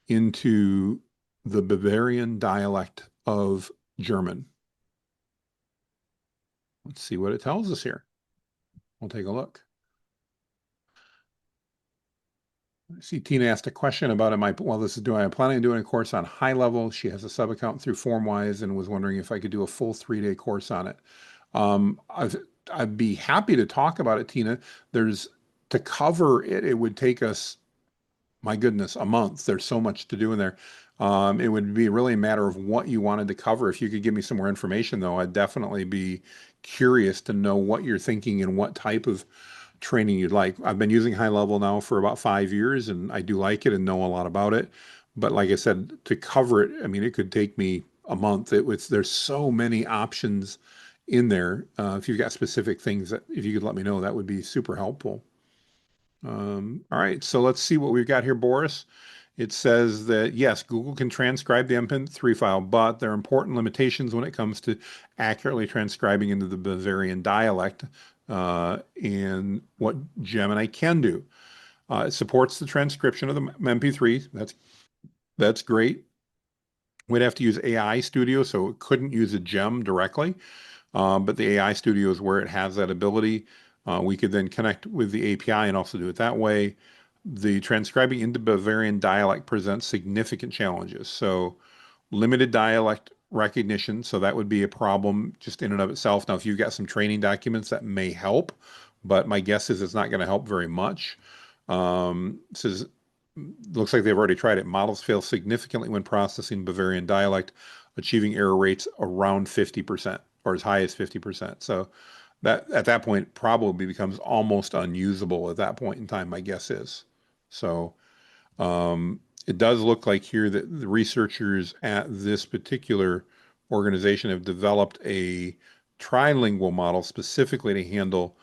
into the Bavarian dialect of German? Let's see what it tells us here. We'll take a look. I see Tina asked a question about I'm planning on doing a course on high level. She has a sub account through FormWise and was wondering if I could do a full 3-day course on it. I'd be happy to talk about it, Tina. There's to cover it, it would take us, my goodness, a month. There's so much to do in there. It would be really a matter of what you wanted to cover. If you could give me some more information, though, I'd definitely be curious to know what you're thinking and what type of training you'd like. I've been using high level now for about 5 years, and I do like it and know a lot about it. But like I said, to cover it, I mean, it could take me a month. There's so many options in there. If you've got specific things that if you could let me know, that would be super helpful. All right, so let's see what we've got here, Boris. It says that yes, Google can transcribe the MP3 file, but there are important limitations when it comes to accurately transcribing into the Bavarian dialect, and what Gemini can do. It supports the transcription of the MP3. That's great. We'd have to use AI Studio, so it couldn't use a gem directly. But the AI Studio is where it has that ability. We could then connect with the API and also do it that way. The transcribing into Bavarian dialect presents significant challenges. So limited dialect recognition. So that would be a problem just in and of itself. Now, if you've got some training documents, that may help, but my guess is it's not going to help very much. Says looks like they've already tried it. Models fail significantly when processing Bavarian dialect, achieving error rates around 50% or as high as 50%. So that at that point probably becomes almost unusable at that point in time, my guess is. So it does look like here that the researchers at this particular organization have developed a trilingual model specifically to handle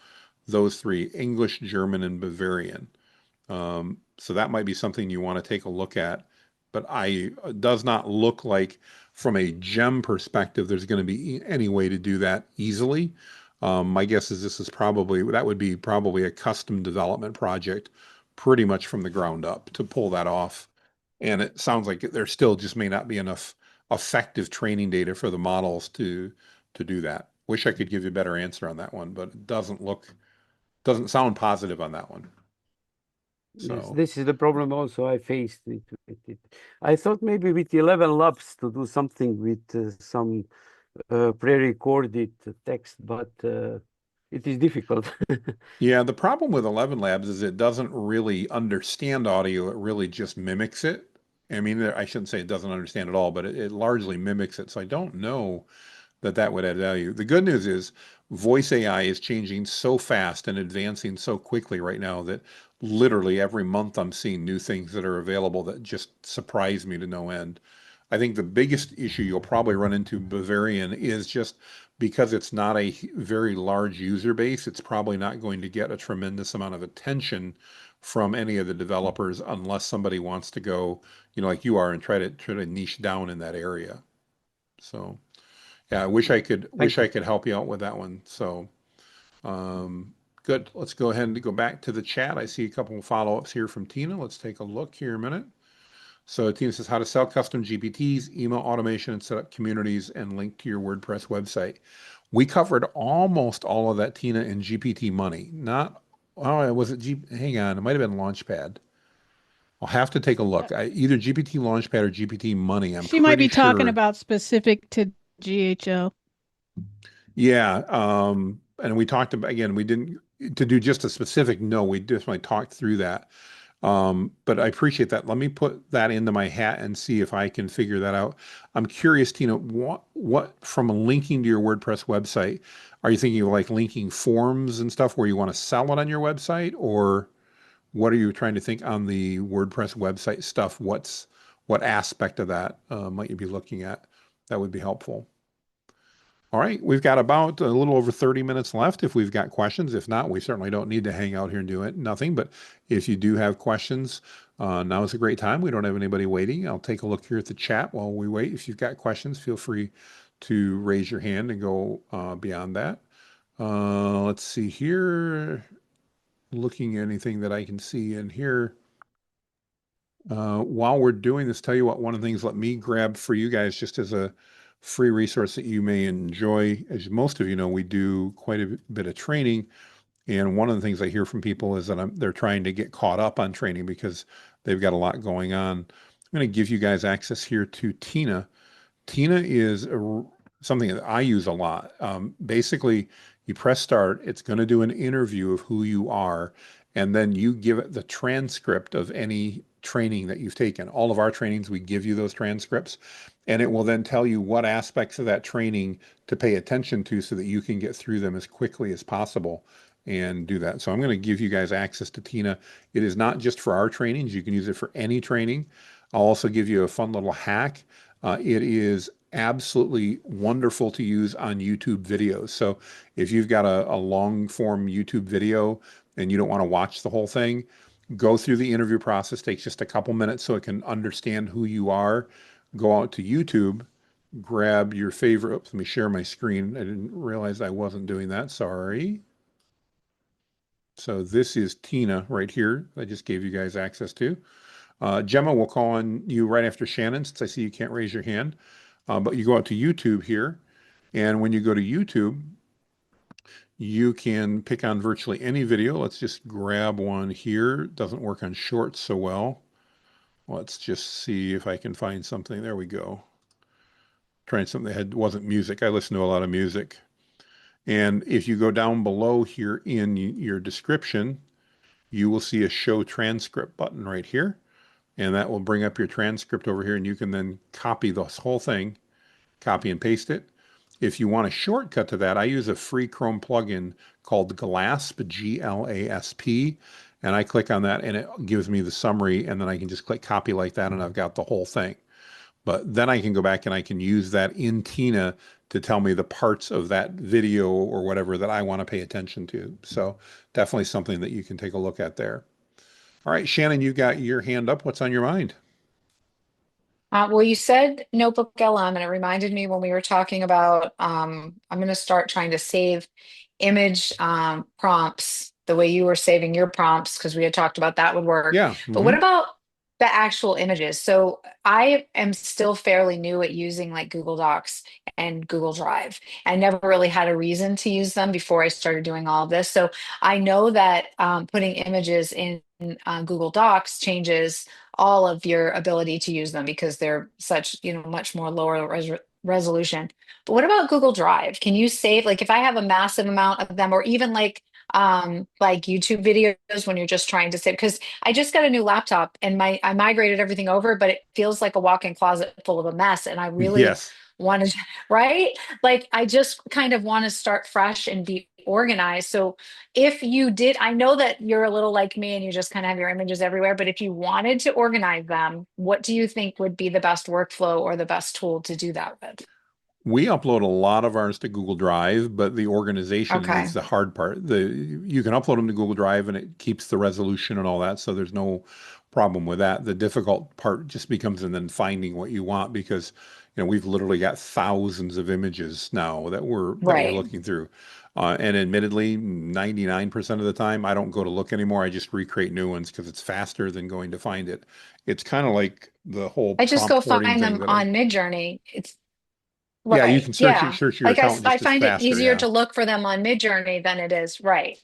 those three, English, German, and Bavarian. So that might be something you want to take a look at. But it does not look like from a gem perspective, there's going to be any way to do that easily. My guess is that would be probably a custom development project pretty much from the ground up to pull that off. And it sounds like there still just may not be enough effective training data for the models to do that. Wish I could give you a better answer on that one, but it doesn't sound positive on that one. Yes, So this is the problem also I faced with it. I thought maybe with 11 labs to do something with some pre-recorded text, but it is difficult. yeah, the problem with 11 Labs is it doesn't really understand audio. It really just mimics it. I mean, I shouldn't say it doesn't understand at all, but it largely mimics it. So I don't know that would add value. The good news is voice AI is changing so fast and advancing so quickly right now that literally every month I'm seeing new things that are available that just surprise me to no end. I think the biggest issue you'll probably run into Bavarian is just because it's not a very large user base, it's probably not going to get a tremendous amount of attention from any of the developers unless somebody wants to go, like you are and try to niche down in that area. So yeah, I Thank you. could help you out with that one. So good. Let's go ahead and go back to the chat. I see a couple of follow-ups here from Tina. Let's take a look here a minute. So Tina says how to sell custom GPTs, email automation, and set up communities and link to your WordPress website. We covered almost all of that, Tina, in GPT Money. Not, oh, was it hang on, it might have been Launchpad. I'll have to take a look. Either GPT Launchpad or GPT Money. I'm She might pretty be talking sure. about specific to GHO. Yeah, and we talked about again, we didn't to do just a specific no, we definitely talked through that. But I appreciate that. Let me put that into my hat and see if I can figure that out. I'm curious, Tina, what from linking to your WordPress website, are you thinking of like linking forms and stuff where you want to sell it on your website, or what are you trying to think on the WordPress website stuff? What aspect of that might you be looking at? That would be helpful. All right, we've got about a little over 30 minutes left if we've got questions. If not, we certainly don't need to hang out here and do nothing. But if you do have questions, now is a great time. We don't have anybody waiting. I'll take a look here at the chat while we wait. If you've got questions, feel free to raise your hand and go beyond that. Let's see here. Looking at anything that I can see in here. While we're doing this, tell you what, one of the things let me grab for you guys just as a free resource that you may enjoy. As most of you know, we do quite a bit of training. And one of the things I hear from people is that they're trying to get caught up on training because they've got a lot going on. I'm going to give you guys access here to Tina. Tina is something that I use a lot. Basically, You press start, it's going to do an interview of who you are, and then you give it the transcript of any training that you've taken. All of our trainings, we give you those transcripts, and it will then tell you what aspects of that training to pay attention to so that you can get through them as quickly as possible and do that. So I'm going to give you guys access to Tina. It is not just for our trainings. You can use it for any training. I'll also give you a fun little hack. It is absolutely wonderful to use on YouTube videos. So if you've got a long form YouTube video and you don't want to watch the whole thing, go through the interview process. Takes just a couple minutes so it can understand who you are. Go out to YouTube, grab your favorite. Oops, let me share my screen. I didn't realize I wasn't doing that. Sorry. So this is Tina right here. I just gave you guys access to. Gemma, will call on you right after Shannon since I see you can't raise your hand. But you go out to YouTube here. And when you go to YouTube, you can pick on virtually any video. Let's just grab one here. It doesn't work on shorts so well. Let's just see if I can find something. There we go. Trying something that wasn't music. I listen to a lot of music. And if you go down below here in your description, you will see a show transcript button right here. And that will bring up your transcript over here, and you can then copy this whole thing, copy and paste it. If you want a shortcut to that, I use a free Chrome plugin called GLASP, G-L-A-S-P, and I click on that and it gives me the summary, and then I can just click copy like that and I've got the whole thing. But then I can go back and I can use that in Tina to tell me the parts of that video or whatever that I want to pay attention to. So definitely something that you can take a look at there. All right, Shannon, you got your hand up. What's on your mind? Well, you said Notebook LM, and it reminded me when we were talking about I'm going to start trying to save image prompts the way you were saving your prompts because we had talked about that would work. Yeah. But what about the actual images? So I am still fairly new at using like Google Docs and Google Drive. I never really had a reason to use them before I started doing all of this. So I know that putting images in Google Docs changes all of your ability to use them because they're such, much more lower resolution. But what about Google Drive? Can you save, like if I have a massive amount of them, or even like YouTube videos when you're just trying to save, because I just got a new laptop and I migrated everything over, but it feels like a walk-in closet full of a mess. And I really Yes. want to, right? Like I just kind of want to start fresh and be organized. So if you did, I know that you're a little like me and you just kind of have your images everywhere, but if you wanted to organize them, what do you think would be the best workflow or the best tool to do that with? We upload a lot of ours to Google Drive, but the organization is Okay. the hard part. You can upload them to Google Drive and it keeps the resolution and all that, so there's no problem with that. The difficult part just becomes in then finding what you want because we've literally got thousands of images now that we're Right. looking through. And admittedly, 99% of the time, I don't go to look anymore. I just recreate new ones because it's faster than going to find it. It's kind of like the whole I just go prompt forwarding find thing them that I, on Midjourney. It's yeah, you right. can search it, Yeah. search your Like account I just as find it faster. easier Yeah, to look for them on Midjourney than it is. Right.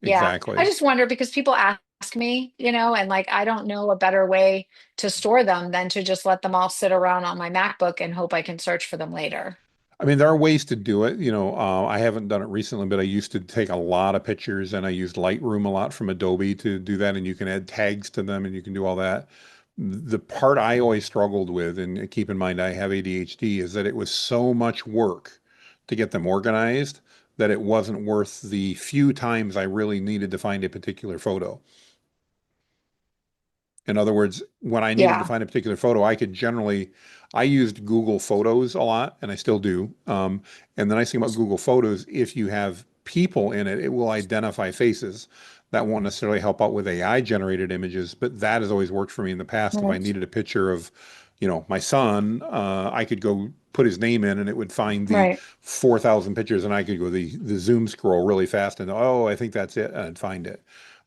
Yeah. I exactly. just wonder because people ask me, and like I don't know a better way to store them than to just let them all sit around on my MacBook and hope I can search for them later. I mean, there are ways to do it. I haven't done it recently, but I used to take a lot of pictures and I used Lightroom a lot from Adobe to do that. And you can add tags to them and you can do all that. The part I always struggled with, and keep in mind I have ADHD, is that it was so much work to get them organized that it wasn't worth the few times I really needed to find a particular photo. In other words, when I needed to Yeah. find a particular photo, I used Google Photos a lot, and I still do. And the nice thing about Google Photos, if you have people in it, it will identify faces. That won't necessarily help out with AI generated images, but that has always worked for me in the past. If I Right. needed a picture of, my son, I could go put his name in and it would find the Right. 4,000 pictures and I could go the zoom scroll really fast and, oh, I think that's it, and find it.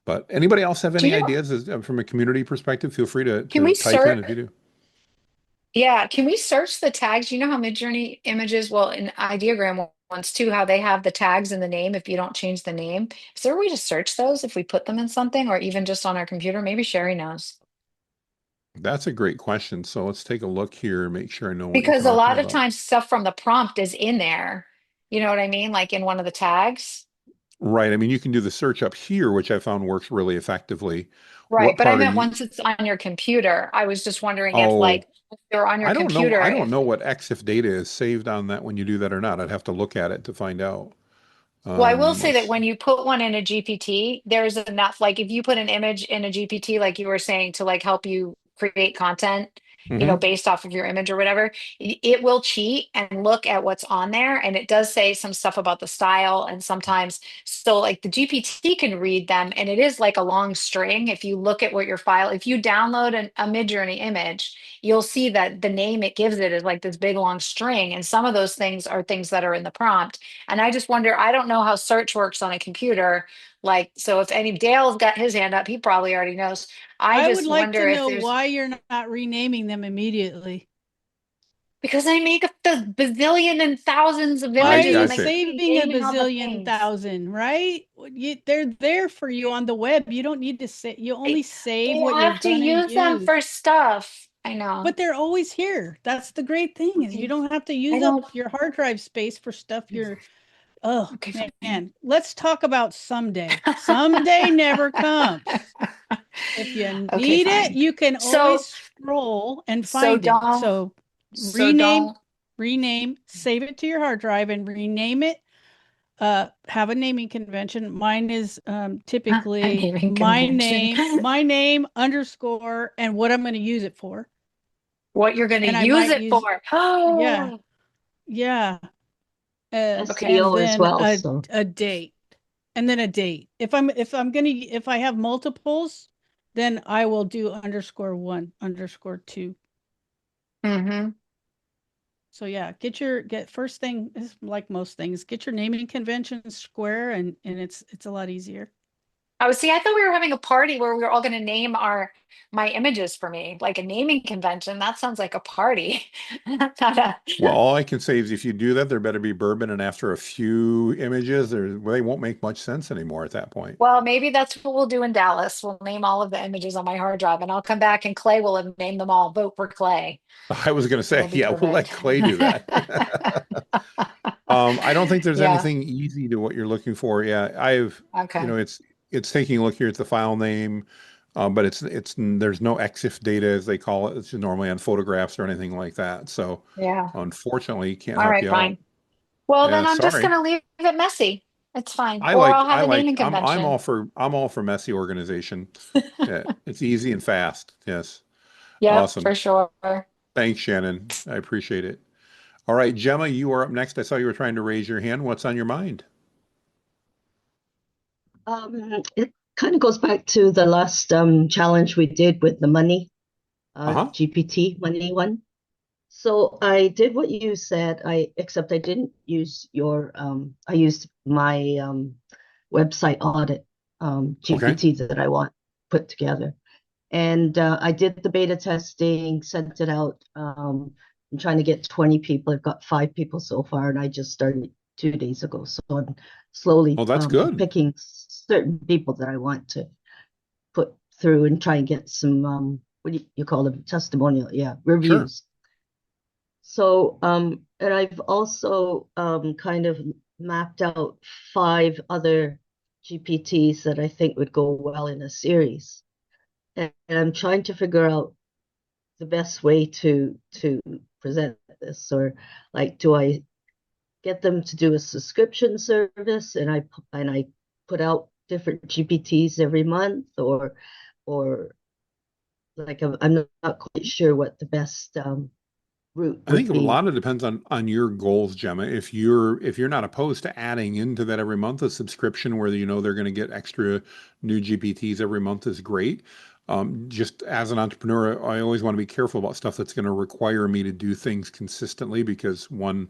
But anybody else have Do any you know, ideas from a community perspective? Feel free to, can to we type in search? if you do. Yeah, can we search the tags? You know how Midjourney images, well, in ideogram ones too, how they have the tags in the name if you don't change the name. Is there a way to search those if we put them in something or even just on our computer? Maybe Sherry knows. That's a great question. So let's take a look here and make sure I know what you're Because a talking lot of about. times stuff from the prompt is in there. You know what I mean? Like in one of the tags. Right. I mean, you can do the search up here, which I found works really effectively. Right. What But I part are meant you? once it's on your computer. I was just wondering if Oh, like if you're on your I don't know. computer, I don't if know what EXIF data is saved on that when you do that or not. I'd have to look at it to find out. well, I will say that Let's when you put one in a GPT, there's enough, like if you put an image in a GPT, like you were saying, to like help you create content, hmm. based off of your image or whatever, it will cheat and look at what's on there. And it does say some stuff about the style and sometimes, so like the GPT can read them and it is like a long string. If you look at what your file, if you download a Midjourney image, you'll see that the name it gives it is like this big long string. And some of those things are things that are in the prompt. And I just wonder, I don't know how search works on a computer. Like, so if any Dale's got his hand up, he probably already knows. I I would just like to wonder if know there's, why you're not renaming them immediately. because I make the bazillion and thousands of Why are images you and I I keep saving a naming all the bazillion things. thousand, right? They're there for you on the web. You don't need to say, you only save what I you're have to gonna use them use. for stuff. I know. But they're always here. That's the great thing is you Okay. don't have to I use up don't. your hard drive space for stuff you're, oh Okay, fine. man. Let's talk about someday. Someday never comes. If you Okay, need it, fine. you can So, always scroll and so find it. don't, So so rename, don't, save it to your hard drive and rename it. Have a naming convention. Mine is a typically naming convention. my name underscore and what I'm going to use it for. What you're going to And I use might it use, for. yeah, Oh, yeah. okay. And SEO as then well. So a date. And then a date. If I have multiples, then I will do underscore one, underscore two. Mm-hmm. So yeah, get first thing is like most things, get your naming convention square and it's a lot easier. Oh, see, I thought we were having a party where we were all going to name my images for me, like a naming convention. That sounds like a party. Not a, well, all I can say is if you do that, there better be bourbon, and after a few images, they won't make much sense anymore at that point. well, maybe that's what we'll do in Dallas. We'll name all of the images on my hard drive, and I'll come back and Clay will have named them all. Vote for Clay. I was going to say, It'll be yeah, we'll let perfect. Clay do that. I don't think there's Yeah. anything easy to what you're looking for. Yeah, Okay. it's taking a look here at the file name, but there's no EXIF data as they call it. It's normally on photographs or anything like that. So Yeah. unfortunately, can't All help right, you out. fine. Well, Yeah, then I'm just sorry. gonna leave it messy. It's fine. Or I'll have a naming convention. I'm all for messy organization. Yeah, it's easy and fast. Yes. Yep, Awesome. for sure. Thanks, Shannon. I appreciate it. All right, Gemma, you are up next. I saw you were trying to raise your hand. What's on your mind? it kind of goes back to the last challenge we did with the money, Uh-huh. GPT money one. So I did what you said, except I didn't use I used my website audit Okay. GPT that I want put together. And I did the beta testing, sent it out. I'm trying to get 20 people. I've got 5 people so far, and I just started 2 days ago. So I'm slowly Oh, that's good. picking certain people that I want to put through and try and get some, what do you call them? Testimonial, yeah, Sure. reviews. So, and I've also kind of mapped out 5 other GPTs that I think would go well in a series. And I'm trying to figure out the best way to present this, or like, do I get them to do a subscription service and I put out different GPTs every month, or like I'm not quite sure what the best route I think would a be. lot of it depends on your goals, Gemma. If you're not opposed to adding into that every month a subscription where you know they're going to get extra new GPTs every month is great. Just as an entrepreneur, I always want to be careful about stuff that's going to require me to do things consistently because one,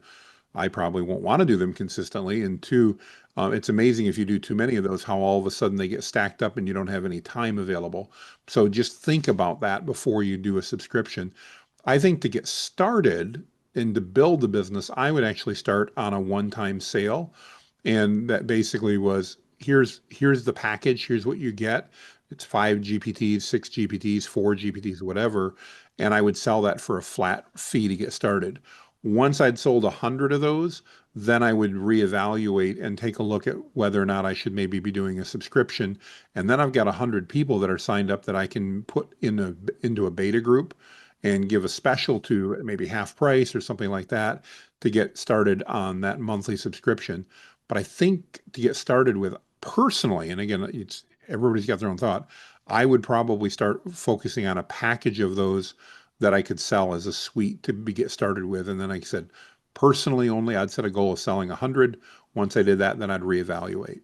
I probably won't want to do them consistently, and two, it's amazing if you do too many of those, how all of a sudden they get stacked up and you don't have any time available. So just think about that before you do a subscription. I think to get started and to build the business, I would actually start on a one-time sale. And that basically was here's the package, here's what you get. It's 5 GPTs, 6 GPTs, 4 GPTs, whatever. And I would sell that for a flat fee to get started. Once I'd sold 100 of those, then I would reevaluate and take a look at whether or not I should maybe be doing a subscription. And then I've got 100 people that are signed up that I can put into a beta group and give a special to, maybe half price or something like that, to get started on that monthly subscription. But I think to get started with personally, and again, it's everybody's got their own thought, I would probably start focusing on a package of those that I could sell as a suite to get started with. And then like I said, personally only, I'd set a goal of selling 100. Once I did that, then I'd reevaluate.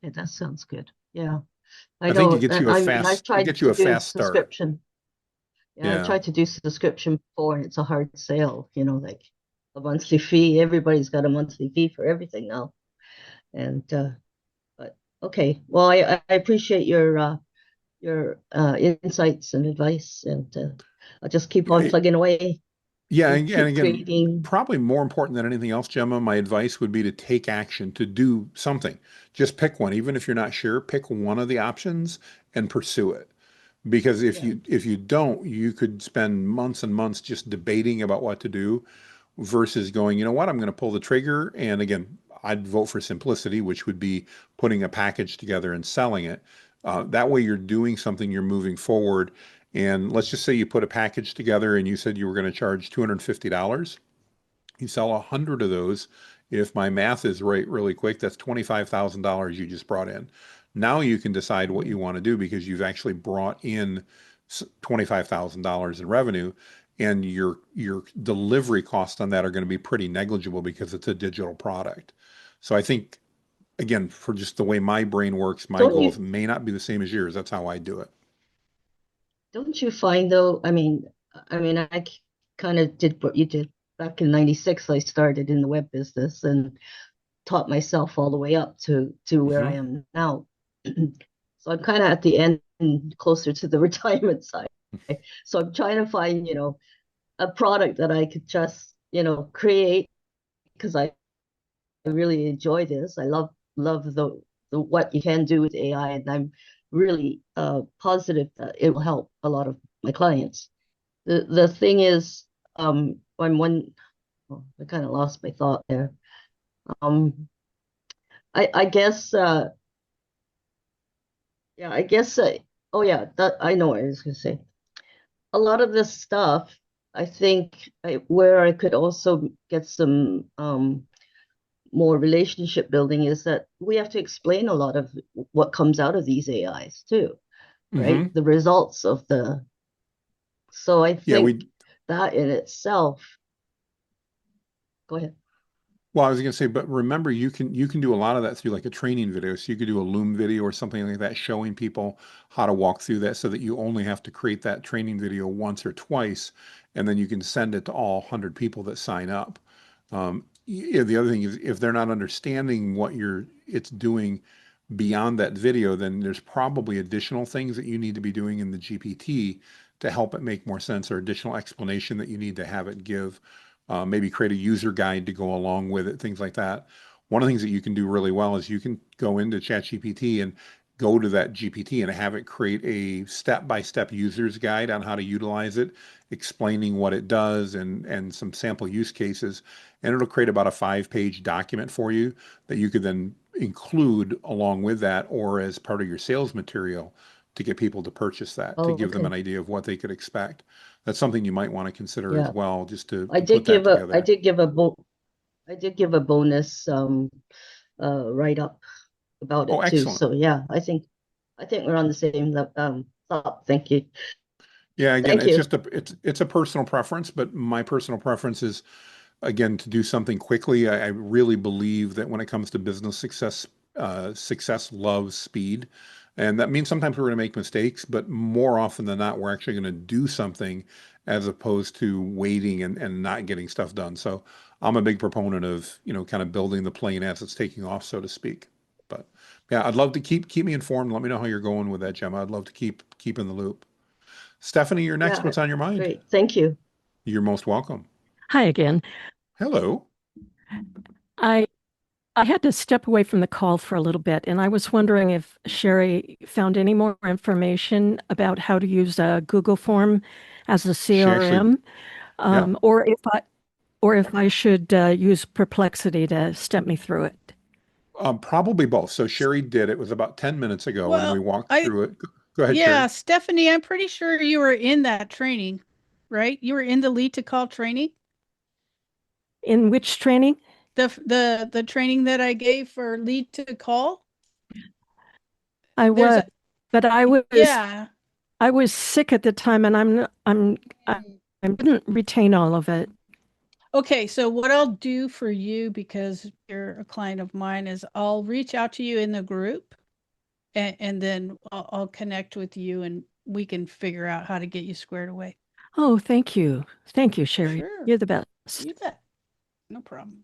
Yeah, that sounds good. Yeah, I I think it know. gets you a I mean, I've fast, it tried gets you to a do fast start. subscription. Yeah, I Yeah. tried to do subscription before, and it's a hard sale, like a monthly fee. Everybody's got a monthly fee for everything now. And but okay. Well, I appreciate your insights and advice, and I'll just keep on plugging away Yeah, and and keep again, creating. probably more important than anything else, Gemma, my advice would be to take action, to do something. Just pick one, even if you're not sure, pick one of the options and pursue it. Because if Yeah. you don't, you could spend months and months just debating about what to do versus going, you know what, I'm going to pull the trigger. And again, I'd vote for simplicity, which would be putting a package together and selling it. That way you're doing something, you're moving forward. And let's just say you put a package together and you said you were going to charge $250. You sell 100 of those. If my math is right really quick, that's $25,000 you just brought in. Now you can decide what you want to do because you've actually brought in $25,000 in revenue, and your delivery costs on that are going to be pretty negligible because it's a digital product. So I think, again, for just the way my brain works, my Don't goals you may not be the same as yours. That's how I do it. don't you find though? I mean, I kind of did what you did back in '96. I started in the web business and taught myself all the way up to where I Hmm. am now. So I'm kind of at the end, closer to the retirement side. So I'm trying to find, a product that I could just, create, because I really enjoy this. I love the what you can do with AI, and I'm really positive that it will help a lot of my clients. The thing is, I'm one. Oh, I kind of lost my thought there. Um, I guess, yeah, I guess, oh yeah, that I know what I was gonna say. A lot of this stuff, I think, where I could also get some more relationship building is that we have to explain a lot of what comes out of these AIs too, right? Hmm. The results of the. So I Yeah, think that in itself. Go ahead. well, I was going to say, but remember, you can do a lot of that through like a training video. So you could do a Loom video or something like that, showing people how to walk through that, so that you only have to create that training video once or twice, and then you can send it to all 100 people that sign up. Yeah, the other thing is, if they're not understanding what it's doing beyond that video, then there's probably additional things that you need to be doing in the GPT to help it make more sense, or additional explanation that you need to have it give. Maybe create a user guide to go along with it, things like that. One of the things that you can do really well is you can go into ChatGPT and go to that GPT and have it create a step-by-step user's guide on how to utilize it, explaining what it does and some sample use cases. And it'll create about a 5-page document for you that you could then include along with that, or as part of your sales material, to get people to purchase that, to Oh, give them an okay. idea of what they could expect. That's something you might want to consider as Yeah. well, just to I put did that give a I together. did give a I did give a bonus write up about Oh, it too. excellent. So yeah, I think we're on the same thought. Thank you. Yeah, again, Thank it's you. just it's a personal preference, but my personal preference is, again, to do something quickly. I really believe that when it comes to business success, success loves speed. And that means sometimes we're going to make mistakes, but more often than not, we're actually going to do something as opposed to waiting and not getting stuff done. So I'm a big proponent of, kind of building the plane as it's taking off, so to speak. But yeah, I'd love to keep me informed. Let me know how you're going with that, Gemma. I'd love to keep in the loop. Stephanie, you're next. Yeah, What's on your mind? great. Thank you. You're most welcome. Hi again. Hello. I I had to step away from the call for a little bit, and I was wondering if Sherry found any more information about how to use a Google form as a She actually CRM. Yeah. Or if I should use Perplexity to step me through it. Probably both. So Sherry did. It was about 10 minutes ago when we Well, walked through it. Go ahead, yeah, Sherry. Stephanie, I'm pretty sure you were in that training, right? You were in the lead to call training. In which training? The training that I gave for lead to call. I There's was, but yeah. I was sick at the time, and I didn't retain all of it. Okay, so what I'll do for you, because you're a client of mine, is I'll reach out to you in the group, and then I'll connect with you, and we can figure out how to get you squared away. Oh, thank you, Sherry. Sure, You're the best. you bet. No problem.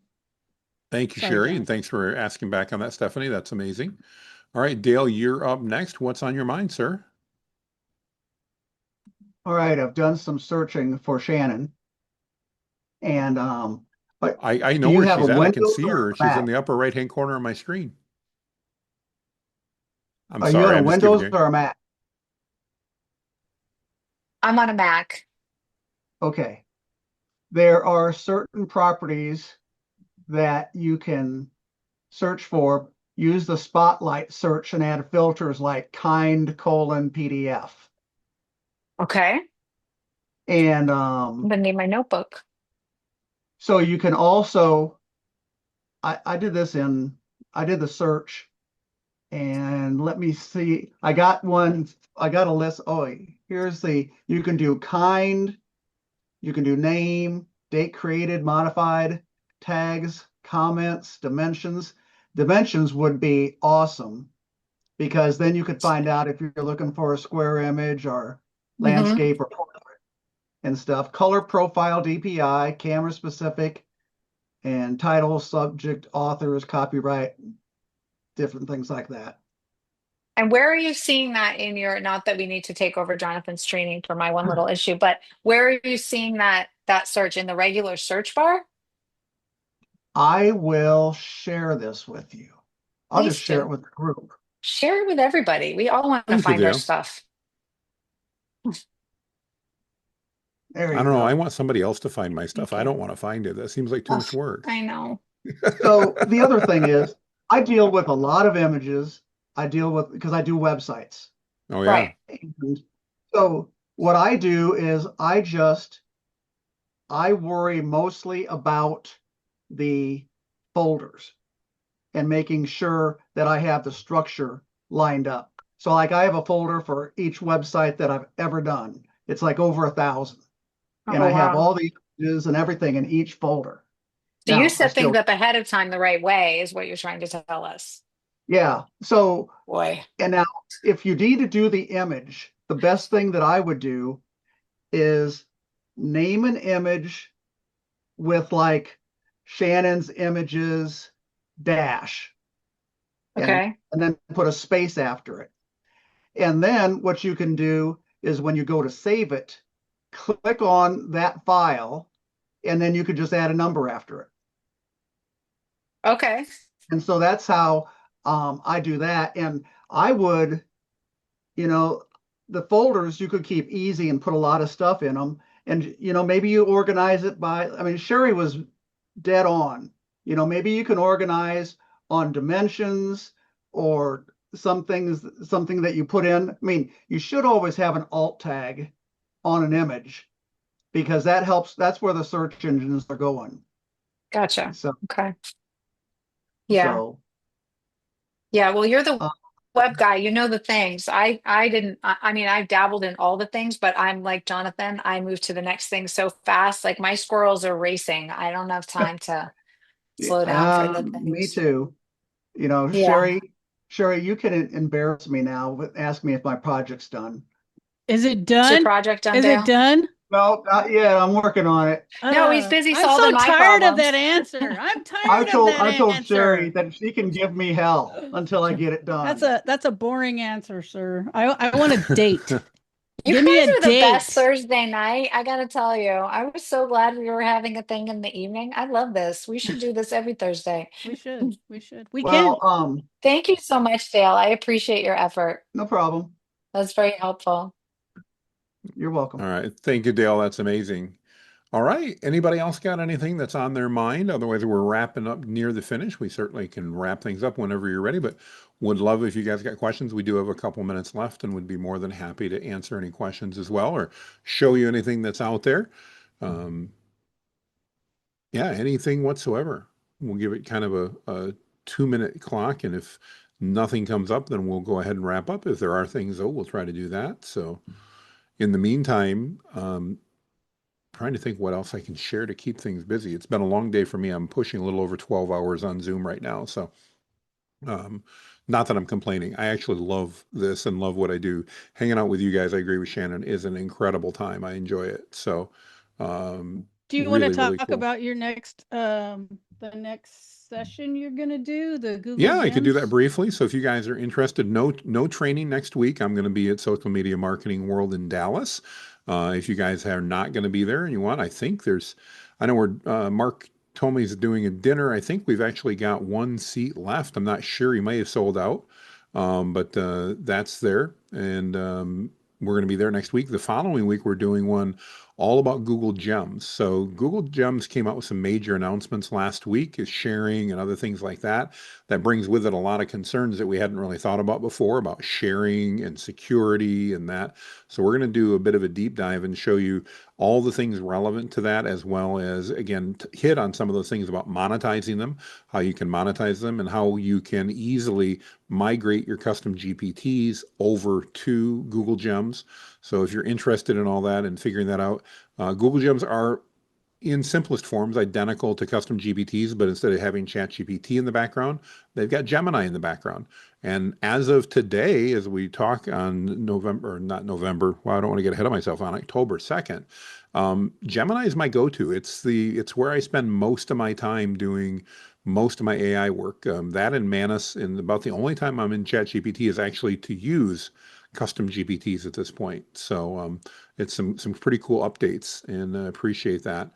Thank you, Sorry, Sherry, and Jonathan. thanks for asking back on that, Stephanie. That's amazing. All right, Dale, you're up next. What's on your mind, sir? All right, I've done some searching for Shannon, and but I know do you where have a she's at. I can Windows see or her. a She's in Mac? the upper right-hand corner of my screen. I'm Are you on sorry, a I'm just giving Windows you. or a Mac? I'm on a Mac. Okay. There are certain properties that you can search for. Use the spotlight search and add filters like kind colon PDF. Okay. And I'm gonna need my notebook. so you can also, I did this I did the search and let me see. I got a list. Oh, you can do kind, you can do name, date created, modified, tags, comments, dimensions. Dimensions would be awesome because then you could find out if you're looking for a square image or Mm-hmm. landscape or portrait and stuff. Color profile, DPI, camera specific, and title, subject, authors, copyright, different things like that. And where are you seeing that in your, not that we need to take over Jonathan's training for my one little issue, but where are you seeing that search in the regular search bar? I will share this with you. I'll just Please share it do. with the group. Share it with everybody. We all want to Please find our do. stuff. There I you don't know. I go. want somebody else to find my stuff. Thank I you. don't want to find it. That seems like too Uh, much work. I know. So the other thing is, I deal with a lot of images. I deal with because I do websites. Oh, yeah. Right. And so what I do is I worry mostly about the folders and making sure that I have the structure lined up. So like I have a folder for each website that I've ever done. It's like over 1,000. And Oh, I have wow. all the images and everything in each folder. So you Now, I set things still, up ahead of time the right way, is what you're trying to tell us. yeah. So, Boy. and now if you need to do the image, the best thing that I would do is name an image with like Shannon's images dash Okay. and then put a space after it. And then what you can do is when you go to save it, click on that file, and then you could just add a number after it. Okay. And so that's how I do that. And I would, you know, the folders you could keep easy and put a lot of stuff in them. And, maybe you organize it by, I mean, Sherry was dead on. Maybe you can organize on dimensions or something that you put in. I mean, you should always have an alt tag on an image because that helps. That's where the search engines are going. Gotcha. So, Okay. Yeah. so Yeah. Well, you're the uh, web guy. You know the things. I didn't, I mean, I've dabbled in all the things, but I'm like Jonathan. I moved to the next thing so fast. Like my squirrels are racing. I don't have time to slow down for the me things. too. Yeah. Sherry, you can embarrass me now with ask me if my project's done. Is it Is your done? project done, Is it Dale? done? No, not yet. I'm working on it. No, he's busy I'm so solving my tired of that problems. answer. I'm tired of I that told Sherry answer. that she can give me hell until I get it done. That's a boring answer, sir. I want a date. You Give me a guys are the best date. Thursday night. I gotta tell you, I was so glad we were having a thing in the evening. I love this. We should do this every Thursday. We should. We should. We Well, can. Thank you so much, Dale. I appreciate your effort. no problem. That's very helpful. You're All welcome. right. Thank you, Dale. That's amazing. All right. Anybody else got anything that's on their mind? Otherwise, we're wrapping up near the finish. We certainly can wrap things up whenever you're ready, but would love if you guys got questions. We do have a couple minutes left and would be more than happy to answer any questions as well or show you anything that's out there. Um, yeah, anything whatsoever. We'll give it kind of a 2 minute clock. And if nothing comes up, then we'll go ahead and wrap up. If there are things, though, we'll try to do that. So in the meantime, trying to think what else I can share to keep things busy. It's been a long day for me. I'm pushing a little over 12 hours on Zoom right now. So, um, not that I'm complaining. I actually love this and love what I do. Hanging out with you guys, I agree with Shannon, is an incredible time. I enjoy it. So, Do you want to really, really talk cool. about your next the next session you're gonna do, the Google Yeah, I could do that Gems? briefly. So if you guys are interested, no training next week. I'm going to be at Social Media Marketing World in Dallas. If you guys are not going to be there and you want, I think I know where Mark Tomey's doing a dinner. I think we've actually got one seat left. I'm not sure. He may have sold out, but that's there. And we're going to be there next week. The following week, we're doing one all about Google Gems. So Google Gems came out with some major announcements last week, is sharing and other things like that. That brings with it a lot of concerns that we hadn't really thought about before about sharing and security and that. So we're going to do a bit of a deep dive and show you all the things relevant to that, as well as, again, hit on some of those things about monetizing them, how you can monetize them, and how you can easily migrate your custom GPTs over to Google Gems. So if you're interested in all that and figuring that out, Google Gems are in simplest forms identical to custom GPTs, but instead of having ChatGPT in the background, they've got Gemini in the background. And as of today, as we talk on November, or not November, well, I don't want to get ahead of myself, on October 2nd, Gemini is my go-to. It's where I spend most of my time doing most of my AI work. That and Manus, and about the only time I'm in ChatGPT is actually to use custom GPTs at this point. So it's some pretty cool updates, and I appreciate that.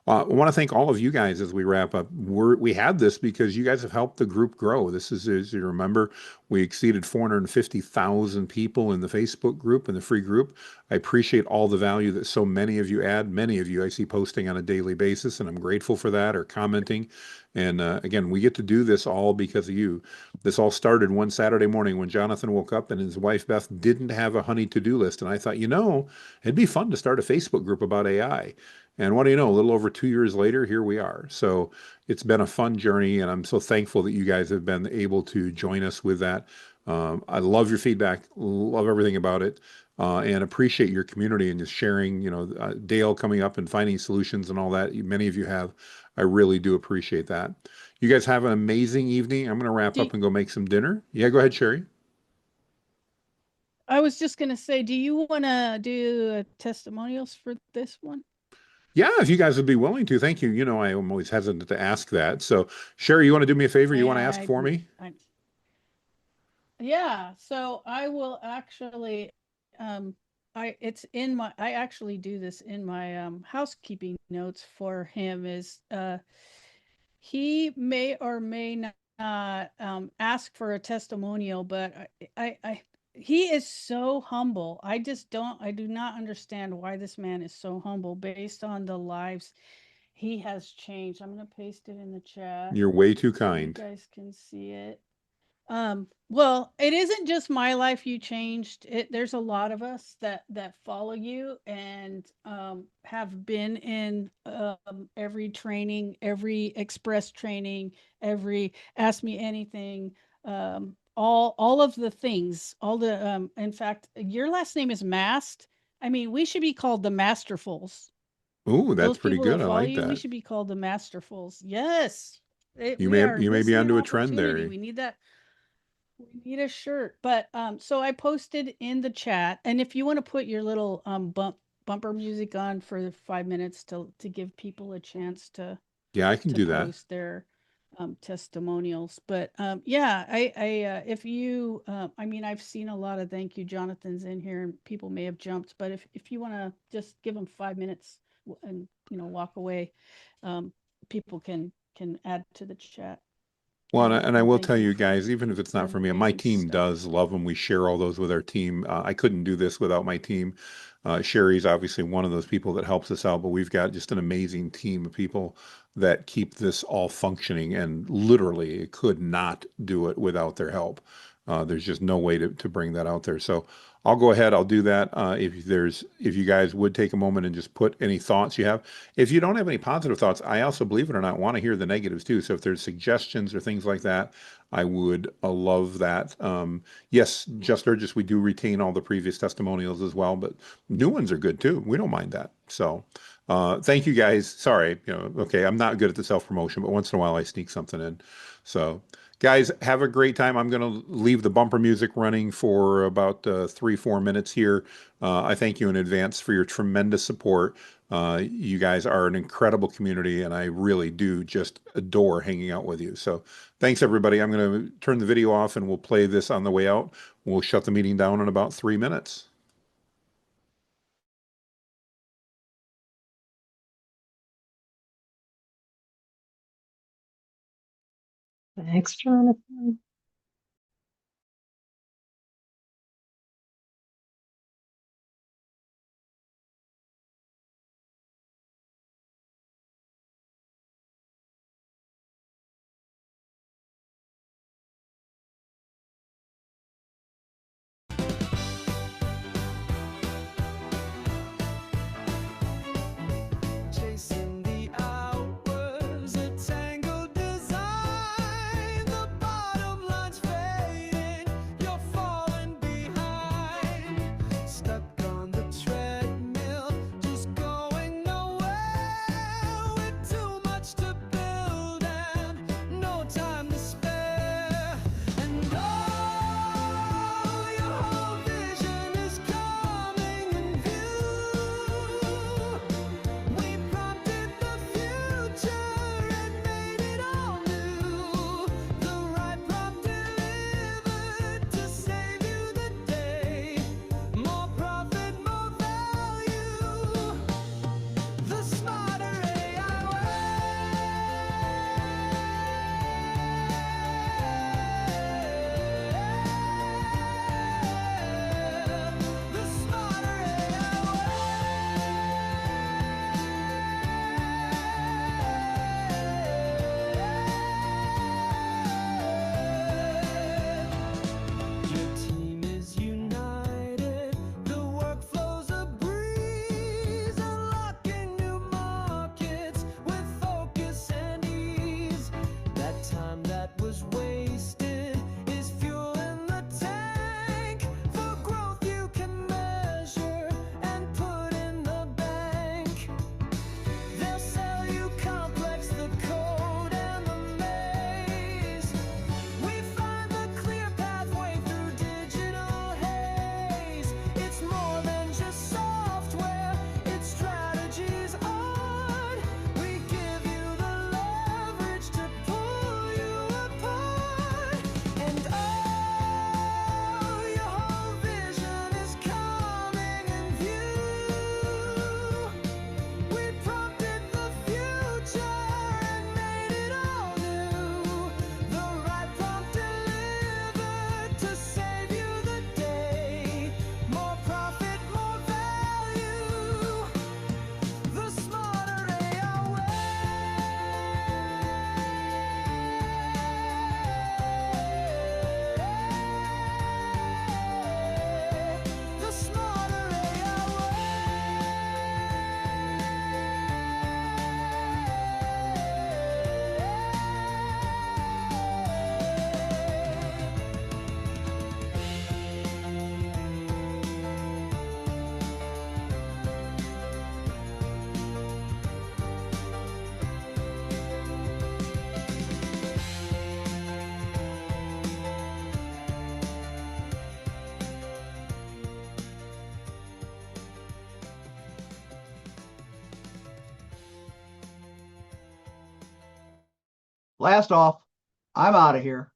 I want to thank all of you guys as we wrap up. We had this because you guys have helped the group grow. This is, as you remember, we exceeded 450,000 people in the Facebook group and the free group. I appreciate all the value that so many of you add. Many of you I see posting on a daily basis, and I'm grateful for that, or commenting. And again, we get to do this all because of you. This all started one Saturday morning when Jonathan woke up and his wife Beth didn't have a honey to-do list. And I thought, it'd be fun to start a Facebook group about AI. And what do you know, a little over 2 years later, here we are. So it's been a fun journey, and I'm so thankful that you guys have been able to join us with that. I love your feedback, love everything about it, and appreciate your community and just sharing, Dale coming up and finding solutions and all that. Many of you have. I really do appreciate that. You guys have an amazing evening. I'm going to wrap Do, up and go make some dinner. Yeah, go ahead, Sherry. I was just gonna say, do you want to do testimonials for this one? Yeah, if you guys would be willing to, thank you. I am always hesitant to ask that. So, Sherry, you want to do me a favor? You want to ask And for me? yeah, so I will actually, I actually do this in my housekeeping notes for him. Is he may or may not ask for a testimonial, but he is so humble. I do not understand why this man is so humble based on the lives he has changed. I'm going to paste it in the chat You're way too so you kind. guys can see it. Well, it isn't just my life you changed. There's a lot of us that follow you and have been in every training, every express training, every ask me anything, all of the things, all the in fact, your last name is Mast. I mean, we should be called the Masterfuls. Ooh, that's Those pretty people good. that I follow like you, we that. should be called the Masterfuls. Yes. You We may are you may be missing an onto a trend opportunity. there. We need that. We need a shirt. But so I posted in the chat, and if you want to put your little bumper music on for 5 minutes to give people a chance Yeah, I can to do that. post their testimonials. But yeah, I if you I mean, I've seen a lot of thank you Jonathans in here, and people may have jumped, but if you want to just give them 5 minutes and walk away, people can add to the chat. Well, and I will Thank tell you you. guys, even if it's not for me, my team does love them. We share all those with our team. I couldn't do this without my team. Sherry's obviously one of those people that helps us out, but we've got just an amazing team of people that keep this all functioning. And literally, it could not do it without their help. There's just no way to bring that out there. So I'll go ahead. I'll do that. If you guys would take a moment and just put any thoughts you have. If you don't have any positive thoughts, I also, believe it or not, want to hear the negatives too. So if there's suggestions or things like that, I would love that. Yes, just urges, we do retain all the previous testimonials as well, but new ones are good too. We don't mind that. So thank you guys. Sorry, okay, I'm not good at the self-promotion, but once in a while I sneak something in. So guys, have a great time. I'm going to leave the bumper music running for about 3-4 minutes here. I thank you in advance for your tremendous support. You guys are an incredible community, and I really do just adore hanging out with you. So thanks, everybody. I'm going to turn the video off, and we'll play this on the way out. We'll shut the meeting down in about 3 minutes. Thanks, Jonathan. Chasing the hours, a tangled design. The bottom line's fading, you're falling behind. Stuck on the treadmill, just going nowhere. With too much to build and no time to spare. And your whole vision is coming in view. We prompted the future and made it all new. The right prompt delivered to save you the day. More profit, more value. The smarter AI way. The smarter AI Your team is united, the workflow's a breeze, unlocking new markets with focus and ease. That time that was wasted is fuel in the tank for growth you can measure and put in the bank. They'll sell you complex, the code and the maze. We find the clear pathway through digital haze. It's more than just software, it's strategies on. We give you the leverage to pull you apart. And your whole vision is coming in view. We prompted the future and made it all new. The right prompt delivered to save you the day. More profit, more value. The smarter AI way. The smarter AI Blast off. I'm out of here.